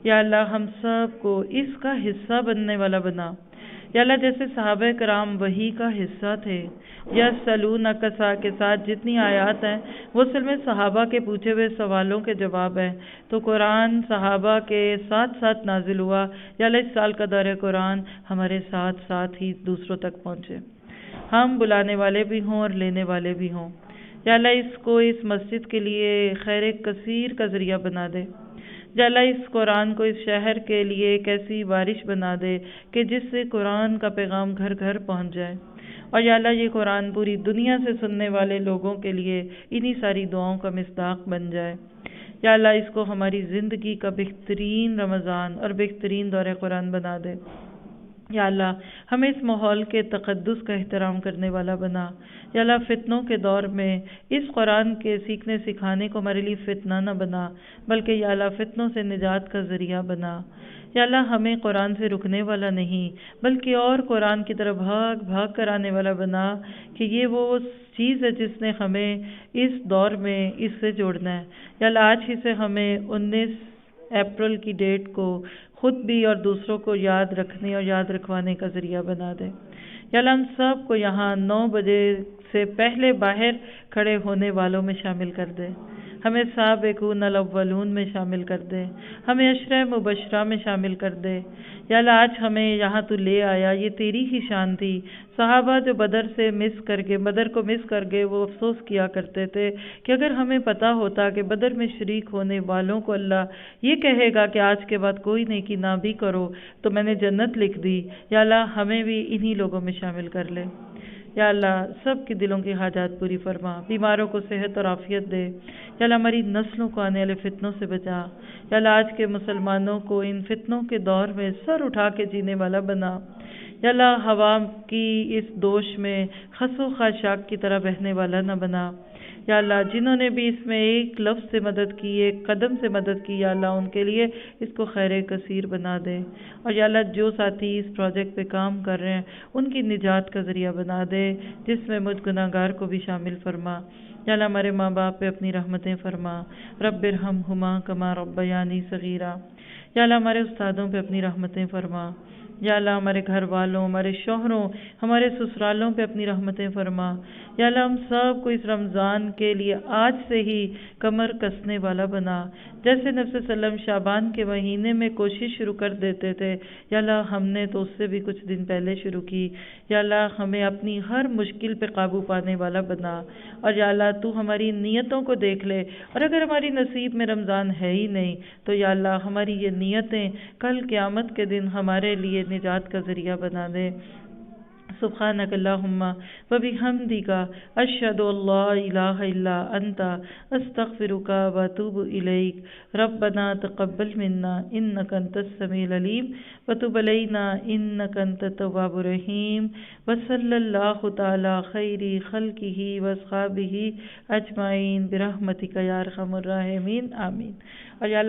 یا اللہ، ہم سب کو اس کا حصہ بننے والا بنا۔ یا اللہ، جیسے صحابہ کرام وحی کا حصہ تھے، یسألونک کے ساتھ جتنی آیات ہیں وہ اصل میں صحابہ کے پوچھے ہوئے سوالوں کے جواب ہیں، تو قرآن صحابہ کے ساتھ ساتھ نازل ہوا۔ یا اللہ، اس سال کا دور قرآن ہمارے ساتھ ساتھ ہی دوسروں تک پہنچے، ہم بلانے والے بھی ہوں اور لینے والے بھی ہوں۔ یا اللہ، اس کو اس مسجد کے لیے خیر کثیر کا ذریعہ بنا دے۔ یا اللہ، اس قرآن کو اس شہر کے لیے ایک ایسی بارش بنا دے کہ جس سے قرآن کا پیغام گھر گھر پہنچ جائے۔ اور یا اللہ، یہ قرآن پوری دنیا سے سننے والے لوگوں کے لیے انہی ساری دعاؤں کا مصداق بن جائے۔ یا اللہ، اس کو ہماری زندگی کا بہترین رمضان اور بہترین دور قرآن بنا دے۔ یا اللہ، ہمیں اس ماحول کے تقدس کا احترام کرنے والا بنا۔ یا اللہ، فتنوں کے دور میں اس قرآن کے سیکھنے سکھانے کو ہمارے لیے فتنہ نہ بنا، بلکہ یا اللہ فتنوں سے نجات کا ذریعہ بنا۔ یا اللہ، ہمیں قرآن سے رکنے والا نہیں بلکہ اور قرآن کی طرف بھاگ بھاگ کر آنے والا بنا، کہ یہ وہ چیز ہے جس نے ہمیں اس دور میں اس سے جوڑنا ہے۔ یا اللہ، آج ہی سے ہمیں 19 اپریل کی ڈیٹ کو خود بھی اور دوسروں کو یاد رکھنے اور یاد رکھوانے کا ذریعہ بنا دے۔ یا اللہ، ہم سب کو یہاں 9 بجے سے پہلے باہر کھڑے ہونے والوں میں شامل کر دے، ہمیں سابقون الاولون میں شامل کر دے، ہمیں عشرہ مبشرہ میں شامل کر دے۔ یا اللہ، آج ہمیں یہاں تو لے آیا، یہ تیری ہی شان تھی۔ صحابہ جو بدر کو مس کر گئے، وہ افسوس کیا کرتے تھے کہ اگر ہمیں پتا ہوتا کہ بدر میں شریک ہونے والوں کو اللہ یہ کہے گا کہ آج کے بعد کوئی نیکی نہ بھی کرو تو میں نے جنت لکھ دی۔ یا اللہ، ہمیں بھی انہی لوگوں میں شامل کر لے۔ یا اللہ، سب کے دلوں کی حاجات پوری فرما، بیماروں کو صحت اور عافیت دے۔ یا اللہ، ہماری نسلوں کو آنے والے فتنوں سے بچا۔ یا اللہ، آج کے مسلمانوں کو ان فتنوں کے دور میں سر اٹھا کے جینے والا بنا۔ یا اللہ، ہوا کی اس دوش میں خس و خاشاک کی طرح بہنے والا نہ بنا۔ یا اللہ، جنہوں نے بھی اس میں ایک لفظ سے مدد کی، ایک قدم سے مدد کی، یا اللہ ان کے لیے اس کو خیر کثیر بنا دے۔ اور یا اللہ، جو ساتھی اس پروجیکٹ پہ کام کر رہے ہیں ان کی نجات کا ذریعہ بنا دے، جس میں مجھ گناہگار کو بھی شامل فرما۔ یا اللہ، ہمارے ماں باپ پہ اپنی رحمتیں فرما، رب ارحمہما کما ربیانی صغیرا۔ یا اللہ، ہمارے استادوں پہ اپنی رحمتیں فرما۔ یا اللہ، ہمارے گھر والوں، ہمارے شوہروں، ہمارے سسرالوں پہ اپنی رحمتیں فرما۔ یا اللہ، ہم سب کو اس رمضان کے لیے آج سے ہی کمر کسنے والا بنا۔ جیسے نبی صلی اللہ علیہ وسلم شعبان کے مہینے میں کوشش شروع کر دیتے تھے، یا اللہ ہم نے تو اس سے بھی کچھ دن پہلے شروع کی۔ یا اللہ، ہمیں اپنی ہر مشکل پہ قابو پانے والا بنا۔ اور یا اللہ، تو ہماری نیتوں کو دیکھ لے، اور اگر ہماری نصیب میں رمضان ہے ہی نہیں تو یا اللہ، ہماری یہ نیتیں کل قیامت کے دن ہمارے لیے نجات کا ذریعہ بنا دے۔ سبحانک اللہم و بحمدک، اشہد ان لا الہ الا انت، استغفرک و اتوب الیک، ربنا تقبل منا انک انت السمیع العلیم وتب علینا انک انت التواب الرحیم، وصلی اللہ تعالی خیر خلقہ واصحابہ اجمعین برحمتک یا ارحم الراحمین، آمین۔ اور یا اللہ